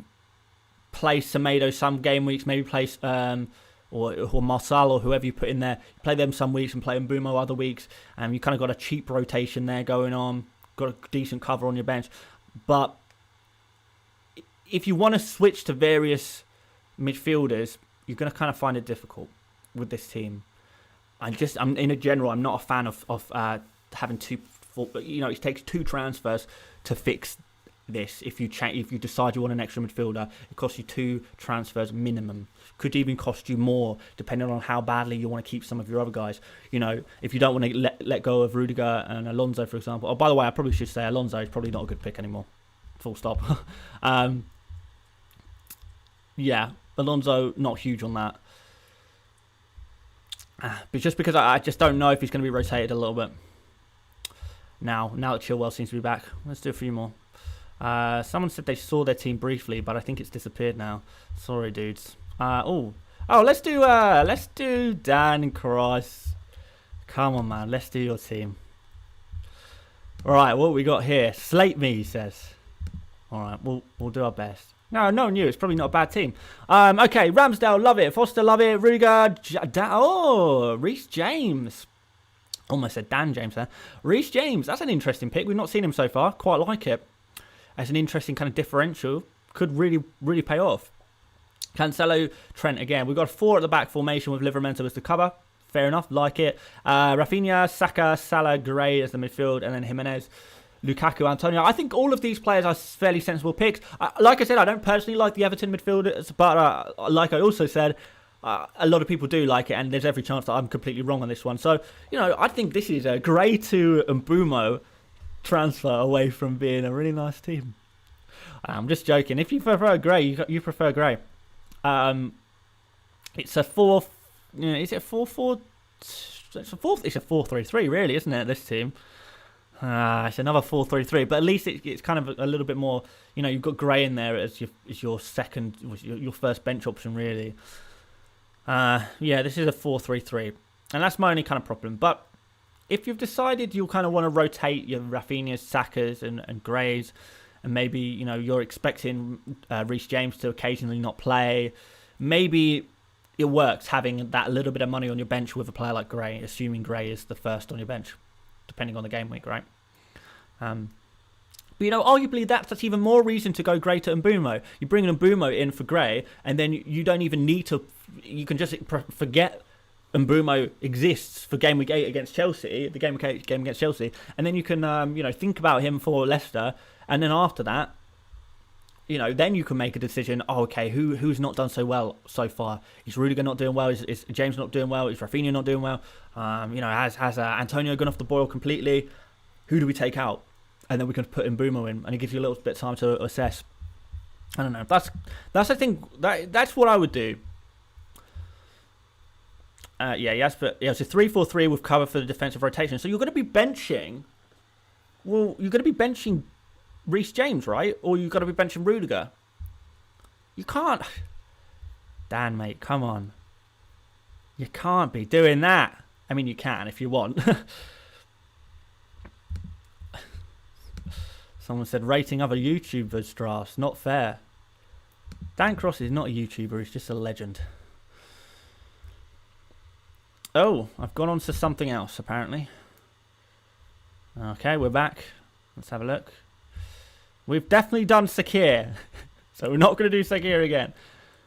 play Semedo some game weeks, maybe play or Marçal or whoever you put in there. Play them some weeks and play Mbeumo other weeks. And you kind of got a cheap rotation there going on. Got a decent cover on your bench. But if you want to switch to various midfielders, you're going to kind of find it difficult with this team. I'm in general, I'm not a fan of having two. It takes 2 transfers to fix this. If you decide you want an extra midfielder, it costs you 2 transfers minimum. Could even cost you more depending on how badly you want to keep some of your other guys. If you don't want to let go of Rudiger and Alonso, for example. Oh, by the way, I probably should say Alonso is probably not a good pick anymore. Full stop. Yeah, Alonso not huge on that. But just because I just don't know if he's going to be rotated a little bit. Now that Chilwell seems to be back. Let's do a few more. Someone said they saw their team briefly, but I think it's disappeared now. Sorry, dudes. Let's do Dan Cross. Come on, man. Let's do your team. All right, what we got here? Slate me, he says. All right, we'll do our best. No one knew. It's probably not a bad team. Okay, Ramsdale, love it. Foster, love it. Rudiger, Reece James. Almost said Dan James there. Reece James, that's an interesting pick. We've not seen him so far. Quite like it. As an interesting kind of differential. Could really, really pay off. Cancelo, Trent again. We've got a 4 at the back formation with Livramento as the cover. Fair enough, like it. Rafinha, Saka, Salah, Gray as the midfield. And then Jimenez, Lukaku, Antonio. I think all of these players are fairly sensible picks. Like I said, I don't personally like the Everton midfielders. But like I also said, a lot of people do like it, and there's every chance that I'm completely wrong on this one. So, I think this is a Gray to Mbeumo transfer away from being a really nice team. I'm just joking. If you prefer Gray, you prefer Gray. It's a 4. Is it a 4-4? It's a 4-3-3, really, isn't it? This team. It's another 4-3-3, but at least it's kind of a little bit more. You've got Gray in there as your second, your first bench option, really. This is a 4-3-3, and that's my only kind of problem. But if you've decided you kind of want to rotate your Rafinhas, Sakas, and Grays, and maybe you're expecting Reece James to occasionally not play, maybe it works having that little bit of money on your bench with a player like Gray, assuming Gray is the first on your bench, depending on the game week, right? But arguably that's even more reason to go Gray to Mbeumo. You bring Mbeumo in for Gray, and then you don't even need to. You can just forget Mbeumo exists for game week 8 against Chelsea, the game against Chelsea, and then you can think about him for Leicester, and then after that, then you can make a decision. Oh, okay, who's not done so well so far? Is Rudiger not doing well? Is James not doing well? Is Rafinha not doing well? Has Antonio gone off the boil completely? Who do we take out? And then we can put Mbeumo in, and it gives you a little bit of time to assess. I don't know. That's I think that's what I would do. Yes, but yeah, it's a 3-4-3 with cover for the defensive rotation. So you're going to be benching. Well, you're going to be benching Reece James, right? Or you've got to be benching Rudiger. You can't. Dan, mate, come on. You can't be doing that. I mean, you can if you want. Someone said rating other YouTubers' drafts. Not fair. Dan Cross is not a YouTuber. He's just a legend. Oh, I've gone on to something else, apparently. Okay, we're back. Let's have a look. We've definitely done Sakia. So we're not going to do Sakia again.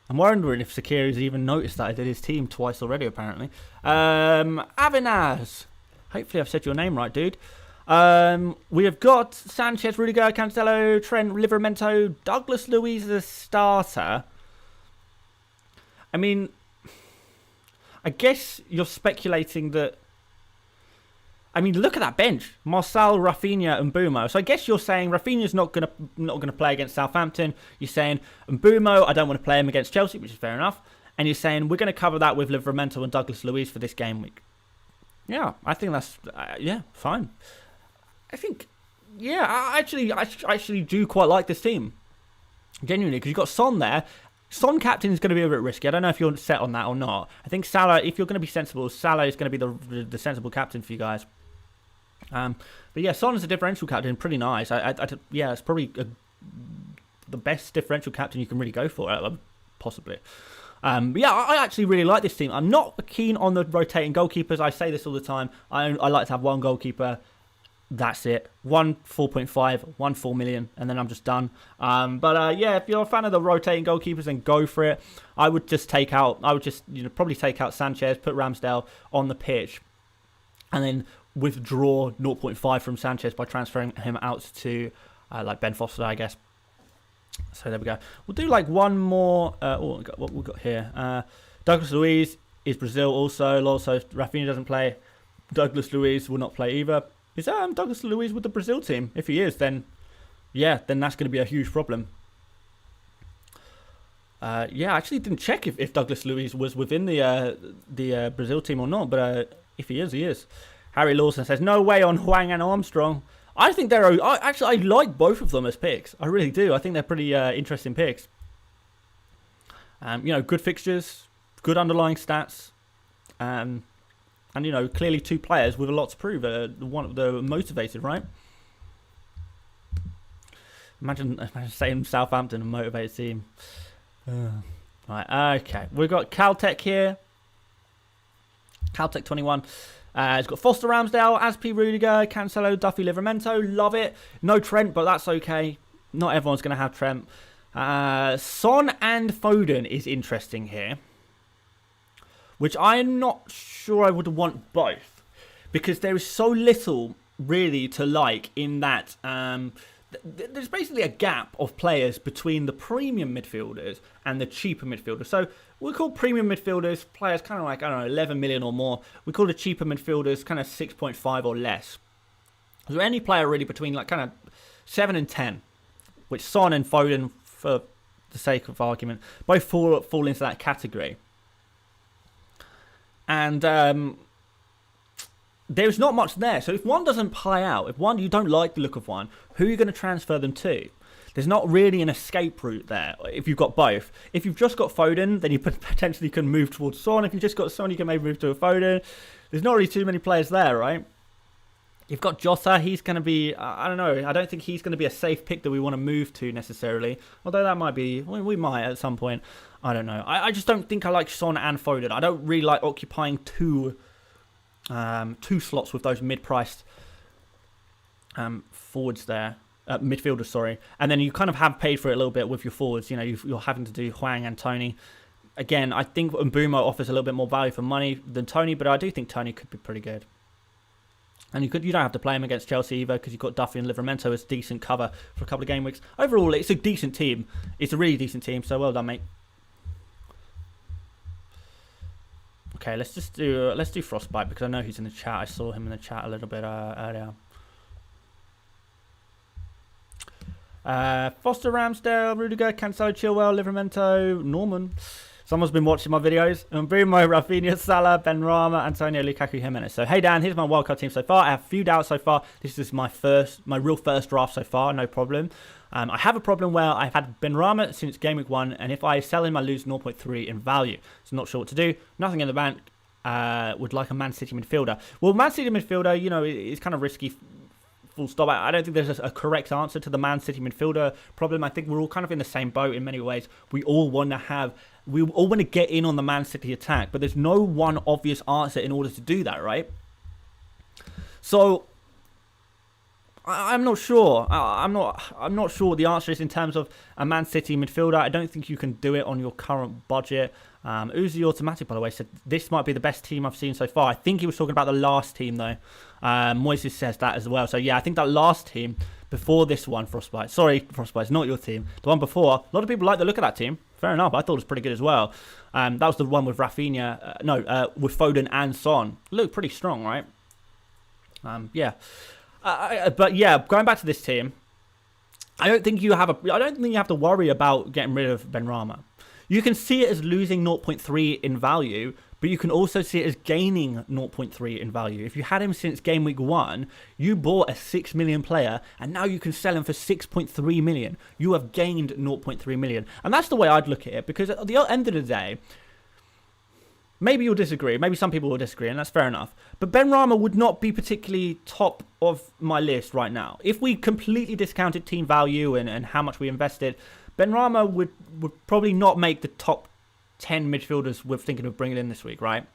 I'm wondering if Sakia has even noticed that I did his team twice already, apparently. Avinash. Hopefully I've said your name right, dude. We have got Sanchez, Rudiger, Cancelo, Trent, Livramento, Douglas Luiz as a starter. I mean, I guess you're speculating that. I mean, look at that bench: Marcel, Rafinha, and Mbeumo. So I guess you're saying Rafinha's not gonna play against Southampton. You're saying Mbeumo, I don't want to play him against Chelsea, which is fair enough. And you're saying we're going to cover that with Livramento and Douglas Luiz for this game week. Yeah, I think that's fine. I think, yeah, I actually do quite like this team, genuinely, because you've got Son there. Son captain is going to be a bit risky. I don't know if you're set on that or not. I think Salah, if you're going to be sensible, Salah is going to be the sensible captain for you guys. But yeah, Son is a differential captain, pretty nice. Yeah, it's probably the best differential captain you can really go for, possibly. But yeah, I actually really like this team. I'm not keen on the rotating goalkeepers. I say this all the time. I like to have one goalkeeper. That's it. One 4.5, one 4 million, and then I'm just done. Yeah, if you're a fan of the rotating goalkeepers, then go for it. I would just probably take out Sanchez, put Ramsdale on the pitch, and then withdraw 0.5 from Sanchez by transferring him out to like Ben Foster, I guess. So there we go. We'll do like one more. What we've got here. Douglas Luiz is Brazil also. Rafinha doesn't play. Douglas Luiz will not play either. Is Douglas Luiz with the Brazil team? If he is, then that's going to be a huge problem. I actually didn't check if Douglas Luiz was within the Brazil team or not, but if he is, he is. Harry Lawson says, no way on Hwang and Armstrong. I think I like both of them as picks. I really do. I think they're pretty interesting picks. Good fixtures, good underlying stats, and clearly two players with a lot to prove. They're motivated, right? Imagine saying Southampton, a motivated team. Right, okay. We've got Caltech here. Caltech 21. It's got Foster, Ramsdale, Aspi, Rudiger, Cancelo, Duffy, Livramento. Love it. No Trent, but that's okay. Not everyone's going to have Trent. Son and Foden is interesting here, which I'm not sure I would want both, because there is so little really to like in that. There's basically a gap of players between the premium midfielders and the cheaper midfielders. So we call premium midfielders players kind of like, 11 million or more. We call the cheaper midfielders kind of 6.5 or less. So any player really between like kind of 7 and 10, which Son and Foden, for the sake of argument, both fall into that category. And there's not much there. So if one doesn't play out, if you don't like the look of one, who are you going to transfer them to? There's not really an escape route there if you've got both. If you've just got Foden, then you potentially can move towards Son. If you've just got Son, you can maybe move to a Foden. There's not really too many players there, right? You've got Jota. He's going to be, I don't know. I don't think he's going to be a safe pick that we want to move to necessarily. Although that might be, we might at some point. I don't know. I just don't think I like Son and Foden. I don't really like occupying two slots with those mid-priced forwards there. Midfielders, sorry. And then you kind of have paid for it a little bit with your forwards. You're having to do Hwang and Tony. Again, I think Mbeumo offers a little bit more value for money than Tony, but I do think Tony could be pretty good. And you don't have to play him against Chelsea either, because you've got Duffy and Livramento as decent cover for a couple of game weeks. Overall, it's a decent team. It's a really decent team, so well done, mate. Okay, let's do Frostbite, because I know he's in the chat. I saw him in the chat a little bit earlier. Foster, Ramsdale, Rudiger, Cancelo, Chilwell, Livramento, Norman. Someone's been watching my videos. Bruno, Rafinha, Salah, Benrahma, Antonio, Lukaku, Jimenez. So, hey Dan, here's my wildcard team so far. I have a few doubts so far. This is my real first draft so far, no problem. I have a problem where I've had Benrahma since game week 1, and if I sell him, I lose 0.3 in value. So, not sure what to do. Nothing in the bank. Would like a Man City midfielder. Well, Man City midfielder, you know, is kind of risky. Full stop. I don't think there's a correct answer to the Man City midfielder problem. I think we're all kind of in the same boat in many ways. We all want to get in on the Man City attack, but there's no one obvious answer in order to do that, right? So I'm not sure. I'm not sure what the answer is in terms of a Man City midfielder. I don't think you can do it on your current budget. Uzi Automatic, by the way, said this might be the best team I've seen so far. I think he was talking about the last team, though. Moises says that as well. So, yeah, I think that last team before this one, Frostbite. Sorry, Frostbite, it's not your team. The one before, a lot of people like the look of that team. Fair enough. I thought it was pretty good as well. That was the one with Rafinha. With Foden and Son. Looked pretty strong, right? Yeah. But, yeah, going back to this team, I don't think you have to worry about getting rid of Benrahma. You can see it as losing 0.3 in value, but you can also see it as gaining 0.3 in value. If you had him since game week 1, you bought a 6 million player, and now you can sell him for 6.3 million. You have gained 0.3 million. And that's the way I'd look at it, because at the end of the day, maybe you'll disagree. Maybe some people will disagree, and that's fair enough. But Benrahma would not be particularly top of my list right now. If we completely discounted team value and how much we invested, Benrahma would probably not make the top 10 midfielders we're thinking of bringing in this week, right?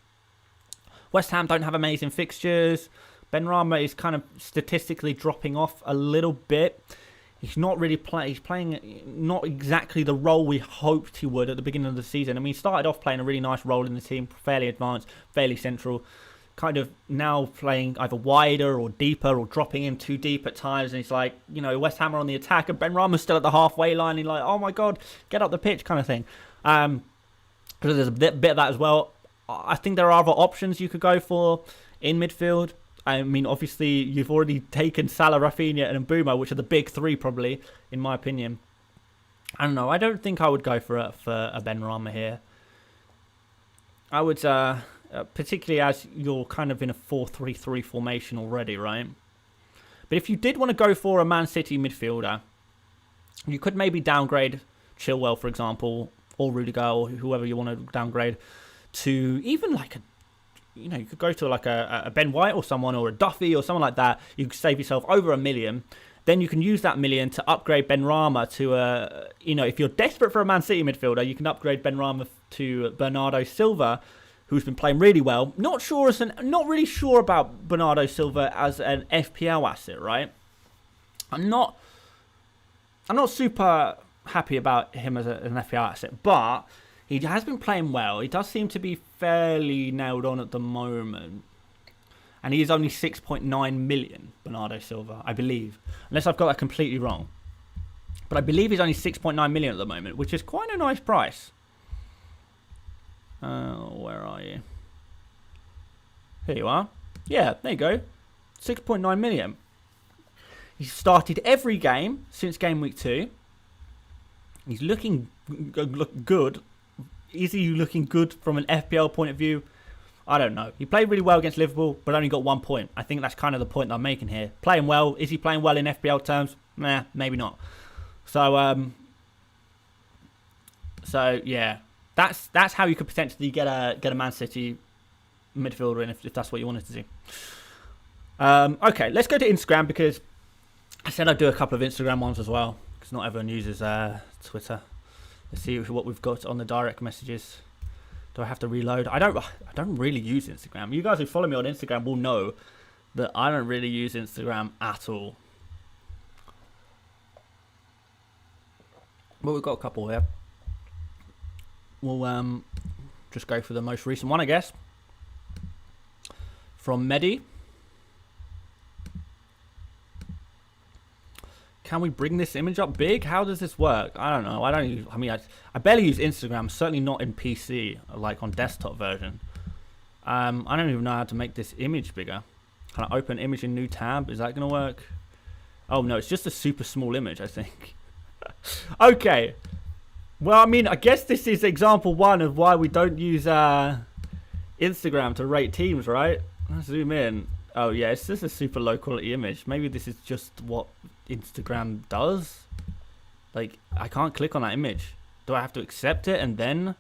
West Ham don't have amazing fixtures. Benrahma is kind of statistically dropping off a little bit. He's not really he's playing not exactly the role we hoped he would at the beginning of the season. I mean, he started off playing a really nice role in the team, fairly advanced, fairly central. Kind of now playing either wider or deeper or dropping in too deep at times. And he's like, you know, West Ham are on the attack and Benrahma's still at the halfway line. And he's like, oh my God, get up the pitch kind of thing. Because there's a bit of that as well. I think there are other options you could go for in midfield. I mean, obviously, you've already taken Salah, Rafinha and Mbeumo, which are the big three probably, in my opinion. I don't know. I don't think I would go for a Benrahma here. I would... particularly as you're kind of in a 4-3-3 formation already, right? But if you did want to go for a Man City midfielder, you could maybe downgrade Chilwell, for example, or Rudiger, or whoever you want to downgrade to even like you could go to like a Ben White or someone, or a Duffy or someone like that. You could save yourself over $1 million. Then you can use that $1 million to upgrade Benrahma to if you're desperate for a Man City midfielder, you can upgrade Benrahma to Bernardo Silva, who's been playing really well. Not really sure about Bernardo Silva as an FPL asset, right? I'm not super happy about him as an FPL asset, but he has been playing well. He does seem to be fairly nailed on at the moment. And he is only 6.9 million, Bernardo Silva, I believe. Unless I've got that completely wrong. But I believe he's only 6.9 million at the moment, which is quite a nice price. Where are you? Here you are. Yeah, there you go. 6.9 million. He's started every game since game week 2. He's looking good. Is he looking good from an FPL point of view? I don't know. He played really well against Liverpool, but only got 1 point. I think that's kind of the point that I'm making here. Playing well. Is he playing well in FPL terms? Nah, maybe not. So yeah. That's how you could potentially get a Man City midfielder in if that's what you wanted to do. Okay, let's go to Instagram, because I said I'd do a couple of Instagram ones as well, because not everyone uses Twitter. Let's see what we've got on the direct messages. Do I have to reload? I don't really use Instagram. You guys who follow me on Instagram will know that I don't really use Instagram at all. But we've got a couple here. We'll just go for the most recent one, I guess. From Medi. Can we bring this image up big? How does this work? I don't know. I barely use Instagram. Certainly not in PC, like on desktop version. I don't even know how to make this image bigger. Can I open image in new tab? Is that going to work? Oh, no. It's just a super small image, I think. Okay. Well, I mean, I guess this is example one of why we don't use Instagram to rate teams, right? Let's zoom in. Oh, yeah, it's just a super low quality image. Maybe this is just what Instagram does. Like, I can't click on that image. Do I have to accept it and then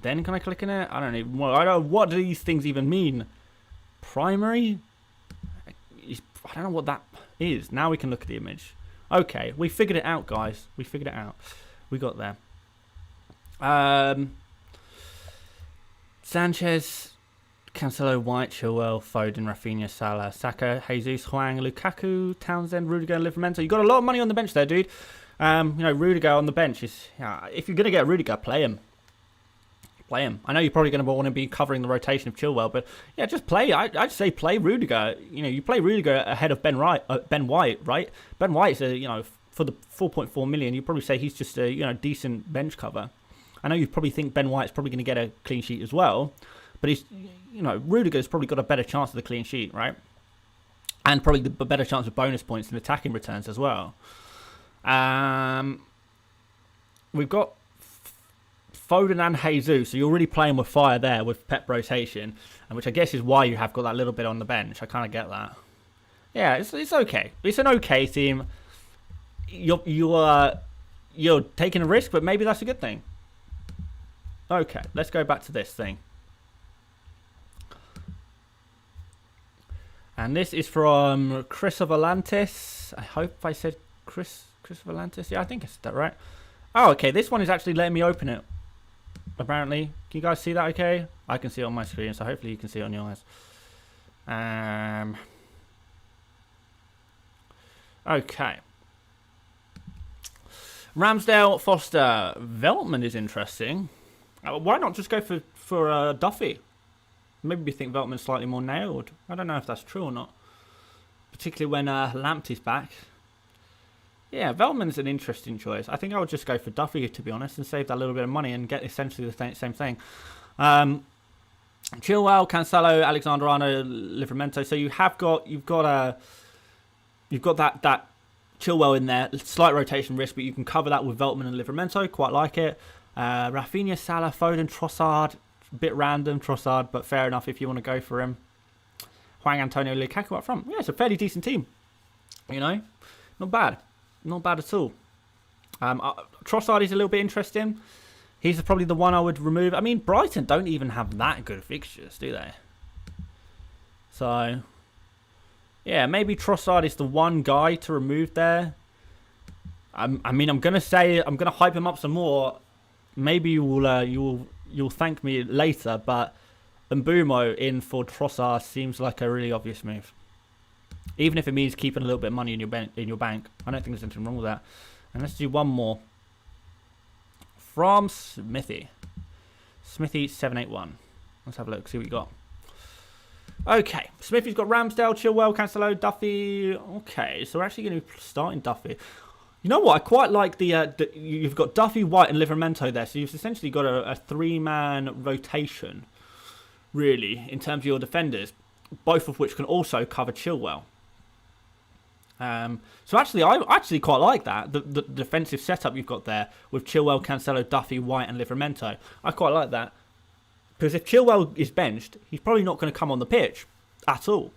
can I click in it? I don't even. Well, I don't know what do these things even mean. Primary? I don't know what that is. Now we can look at the image. Okay, we figured it out, guys. We figured it out. We got there. Sanchez, Cancelo, White, Chilwell, Foden, Rafinha, Salah, Saka, Jesus, Hwang, Lukaku, Townsend, Rudiger, and Livramento. You got a lot of money on the bench there, dude. You know, Rudiger on the bench is. If you're gonna get Rudiger, play him. Play him. I know you're probably going to want to be covering the rotation of Chilwell, but yeah, just play. I'd say play Rudiger. You know, you play Rudiger ahead of Ben White, right? Ben White's for the 4.4 million, you'd probably say he's just a decent bench cover. I know you probably think Ben White's probably going to get a clean sheet as well, but Rudiger's probably got a better chance of the clean sheet, right? And probably the better chance of bonus points and attacking returns as well. We've got Foden and Jesus, so you're really playing with fire there with Pep rotation, and which I guess is why you have got that little bit on the bench. I kind of get that. Yeah, it's okay. It's an okay team. You're taking a risk, but maybe that's a good thing. Okay, let's go back to this thing. And this is from Chris Valantis. I hope I said Chris Valantis. Yeah, I think I said that right. Oh, okay. This one is actually letting me open it. Apparently, can you guys see that okay? I can see it on my screen, so hopefully you can see it on yours. Okay. Ramsdale, Foster, Veltman is interesting. Why not just go for Duffy? Maybe we think Veltman's slightly more nailed. I don't know if that's true or not. Particularly when Lamptey's back. Yeah, Veltman's an interesting choice. I think I would just go for Duffy, to be honest, and save that little bit of money and get essentially the same thing. Chilwell, Cancelo, Alexander-Arnold, Livramento. So you've got that Chilwell in there, slight rotation risk, but you can cover that with Veltman and Livramento. Quite like it. Rafinha, Salah, Foden, Trossard. Bit random, Trossard, but fair enough if you want to go for him. Juan Antonio, Lukaku up front. Yeah, it's a fairly decent team. You know, not bad. Not bad at all. Trossard is a little bit interesting. He's probably the one I would remove. I mean, Brighton don't even have that good fixtures, do they? So, yeah, maybe Trossard is the one guy to remove there. I mean, I'm gonna hype him up some more. Maybe you'll thank me later, but Mbumo in for Trossard seems like a really obvious move. Even if it means keeping a little bit of money in your bank, I don't think there's anything wrong with that. And let's do one more from Smithy. Smithy 781. Let's have a look. See what you got. Okay, Smithy's got Ramsdale, Chilwell, Cancelo, Duffy. Okay, so we're actually going to be starting Duffy. You know what? I quite like you've got Duffy, White, and Livramento there. So you've essentially got a three-man rotation, really, in terms of your defenders, both of which can also cover Chilwell. So actually, I actually quite like that. The defensive setup you've got there with Chilwell, Cancelo, Duffy, White, and Livramento. I quite like that. Because if Chilwell is benched, he's probably not going to come on the pitch at all.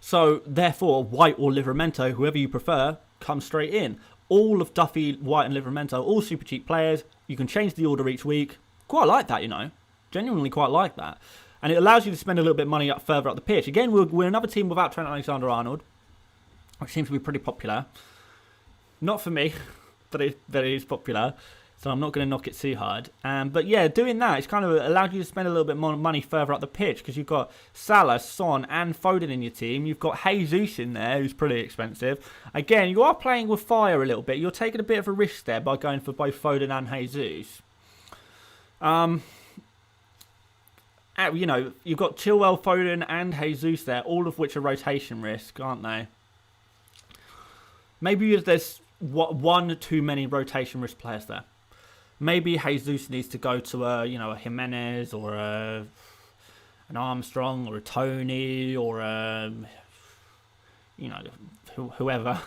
So, therefore, White or Livramento, whoever you prefer, come straight in. All of Duffy, White, and Livramento, all super cheap players. You can change the order each week. Quite like that, you know. Genuinely quite like that. And it allows you to spend a little bit of money further up the pitch. Again, we're another team without Trent Alexander-Arnold, which seems to be pretty popular. Not for me, but it is popular. So I'm not going to knock it too hard. But yeah, doing that, it's kind of allowed you to spend a little bit more money further up the pitch because you've got Salah, Son, and Foden in your team. You've got Jesus in there, who's pretty expensive. Again, you are playing with fire a little bit. You're taking a bit of a risk there by going for both Foden and Jesus. You know, you've got Chilwell, Foden, and Jesus there, all of which are rotation risk, aren't they? Maybe there's one too many rotation risk players there. Maybe Jesus needs to go to a Jimenez or an Armstrong or a Tony or whoever.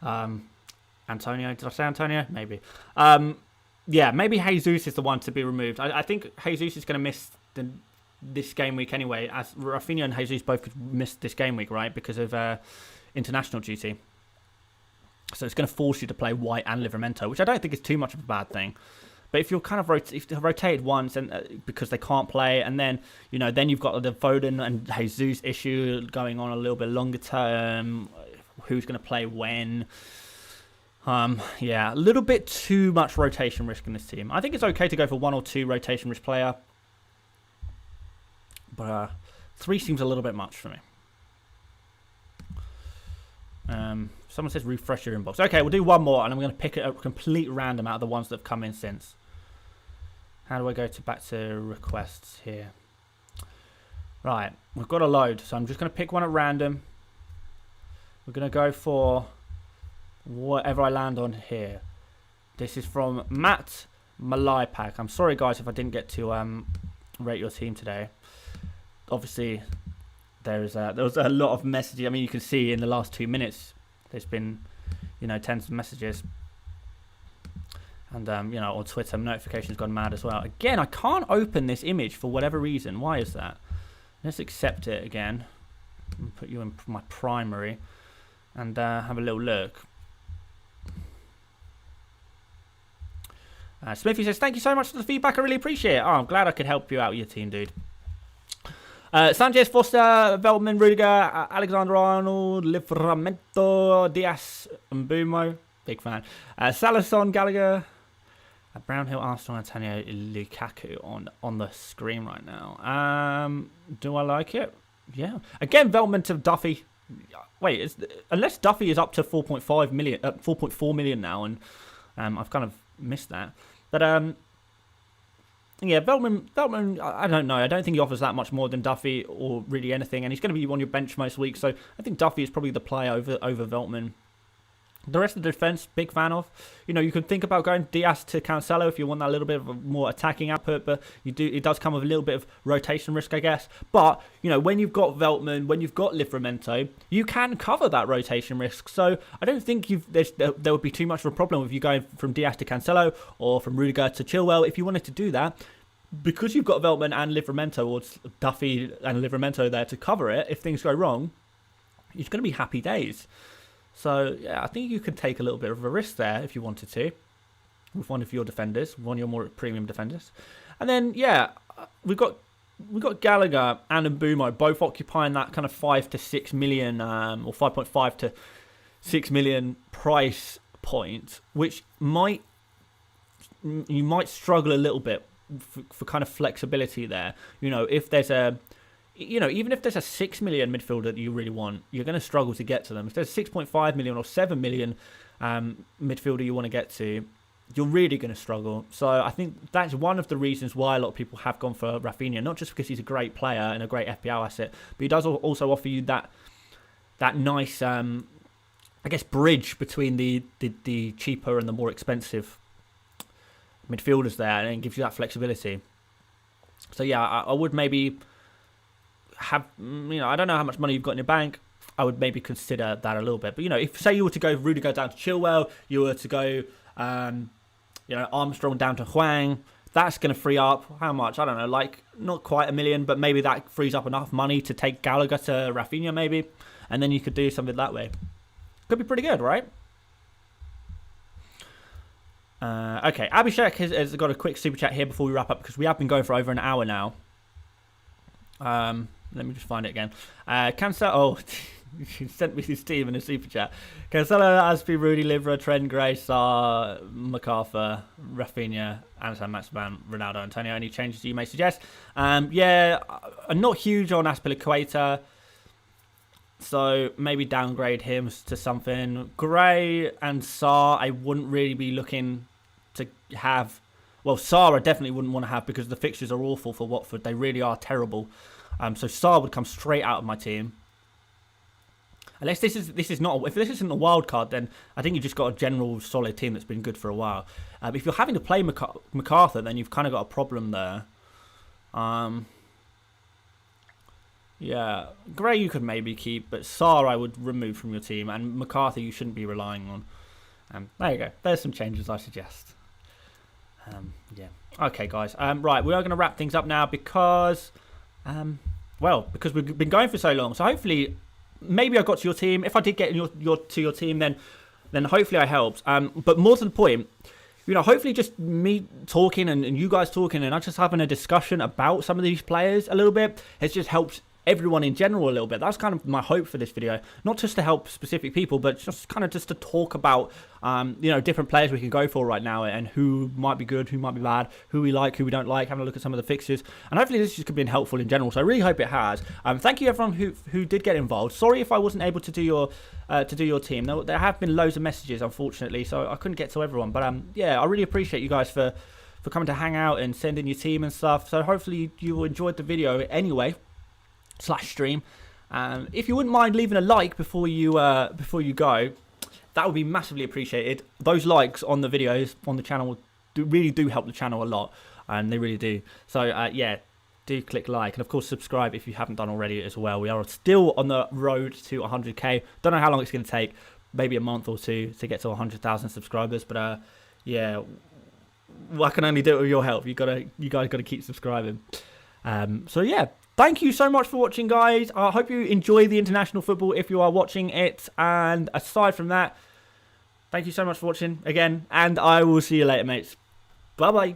Antonio, did I say Antonio? Maybe. Yeah, maybe Jesus is the one to be removed. I think Jesus is going to miss this game week anyway, as Rafinha and Jesus both missed this game week, right, because of international duty. So it's going to force you to play White and Livramento, which I don't think is too much of a bad thing. But if you're kind of if they're rotated once and because they can't play, and then then you've got the Foden and Jesus issue going on a little bit longer term. Who's going to play when? Yeah, a little bit too much rotation risk in this team. I think it's okay to go for 1 or 2 rotation risk player, but 3 seems a little bit much for me. Someone says refresh your inbox. Okay, we'll do one more, and I'm going to pick a complete random out of the ones that have come in since. How do I go back to requests here? Right, we've got a load, so I'm just going to pick one at random. We're going to go for whatever I land on here. This is from Matt Malaipak. I'm sorry, guys, if I didn't get to rate your team today. Obviously, there was a lot of messages. I mean, you can see in the last 2 minutes, there's been, tens of messages. And, on Twitter, notifications gone mad as well. Again, I can't open this image for whatever reason. Why is that? Let's accept it again. And put you in my primary. And have a little look. Smithy says, thank you so much for the feedback. I really appreciate it. Oh, I'm glad I could help you out with your team, dude. Sanchez, Foster, Veltman, Rudiger, Alexander-Arnold, Livramento, Diaz, Mbumo. Big fan. Salison, Gallagher, Brownhill, Arsenal, Antonio, Lukaku on the screen right now. Do I like it? Yeah. Again, Veltman to Duffy. Wait, unless Duffy is up to 4.5 million, 4.4 million now, and I've kind of missed that. But yeah, Veltman, I don't know. I don't think he offers that much more than Duffy or really anything, and he's going to be on your bench most weeks. So I think Duffy is probably the play over Veltman. The rest of the defence, big fan of. You can think about going Diaz to Cancelo if you want that little bit of a more attacking output, but it does come with a little bit of rotation risk, I guess. But, when you've got Veltman, when you've got Livramento, you can cover that rotation risk. So I don't think there would be too much of a problem with you going from Diaz to Cancelo or from Rudiger to Chilwell if you wanted to do that. Because you've got Veltman and Livramento, or Duffy and Livramento there to cover it, if things go wrong, it's going to be happy days. So, yeah, I think you could take a little bit of a risk there if you wanted to with one of your defenders, one of your more premium defenders. And then, yeah, we've got Gallagher and Mbumo both occupying that kind of 5 to 6 million or 5.5 to 6 million price point, which you might struggle a little bit for kind of flexibility there. If there's even if there's a 6 million midfielder that you really want, you're going to struggle to get to them. If there's a 6.5 million or 7 million midfielder you want to get to, you're really going to struggle. So I think that's one of the reasons why a lot of people have gone for Rafinha, not just because he's a great player and a great FPL asset, but he does also offer you that nice, I guess, bridge between the cheaper and the more expensive midfielders there, and it gives you that flexibility. So yeah, I would maybe have, I don't know how much money you've got in your bank. I would maybe consider that a little bit. But, if say you were to go Rudiger down to Chilwell, you were to go, Armstrong down to Hwang, that's going to free up, how much? I don't know, like not quite 1 million, but maybe that frees up enough money to take Gallagher to Rafinha maybe. And then you could do something that way. Could be pretty good, right? Okay, Abhishek has got a quick super chat here before we wrap up, because we have been going for over an hour now. Let me just find it again. Cancelo, he sent me his team in a super chat. Cancelo, Aspi, Rudy, Livra, Trent, Gray, Sarr, MacArthur, Rafinha, Anton, Maximan, Ronaldo, Antonio. Any changes you may suggest? Yeah, I'm not huge on Aspilicueta, so maybe downgrade him to something. Gray and Sarr, I wouldn't really be looking to have. Well, Sarr I definitely wouldn't want to have, because the fixtures are awful for Watford. They really are terrible. So Sarr would come straight out of my team. Unless this is not, if this isn't a wild card, then I think you've just got a general solid team that's been good for a while. If you're having to play MacArthur, then you've kind of got a problem there. Yeah, Gray you could maybe keep, but Sarr I would remove from your team, and McCarthy you shouldn't be relying on. There you go. There's some changes I suggest. Yeah. Okay, guys. Right, we are going to wrap things up now because, because we've been going for so long. So hopefully, maybe I got to your team. If I did get to your team, then hopefully I helped. But more to the point, hopefully just me talking and you guys talking and us just having a discussion about some of these players a little bit has just helped everyone in general a little bit. That's kind of my hope for this video, not just to help specific people, but just to talk about different players we can go for right now and who might be good, who might be bad, who we like, who we don't like, having a look at some of the fixtures, and hopefully this just could be helpful in general. So I really hope it has. Thank you everyone who did get involved. Sorry if I wasn't able to do your team. There have been loads of messages, unfortunately, so I couldn't get to everyone, but yeah, I really appreciate you guys for coming to hang out and sending your team and stuff. So hopefully you enjoyed the video anyway /stream. If you wouldn't mind leaving a like before you go, that would be massively appreciated. Those likes on the videos on the channel really do help the channel a lot, and they really do. So yeah, do click like, and of course subscribe if you haven't done already as well. We are still on the road to 100k. Don't know how long it's going to take, maybe a month or two to get to 100,000 subscribers, but yeah, I can only do it with your help. You guys got to keep subscribing. So yeah, thank you so much for watching, guys. I hope you enjoy the international football if you are watching it. And aside from that, thank you so much for watching again. And I will see you later, mates. Bye-bye.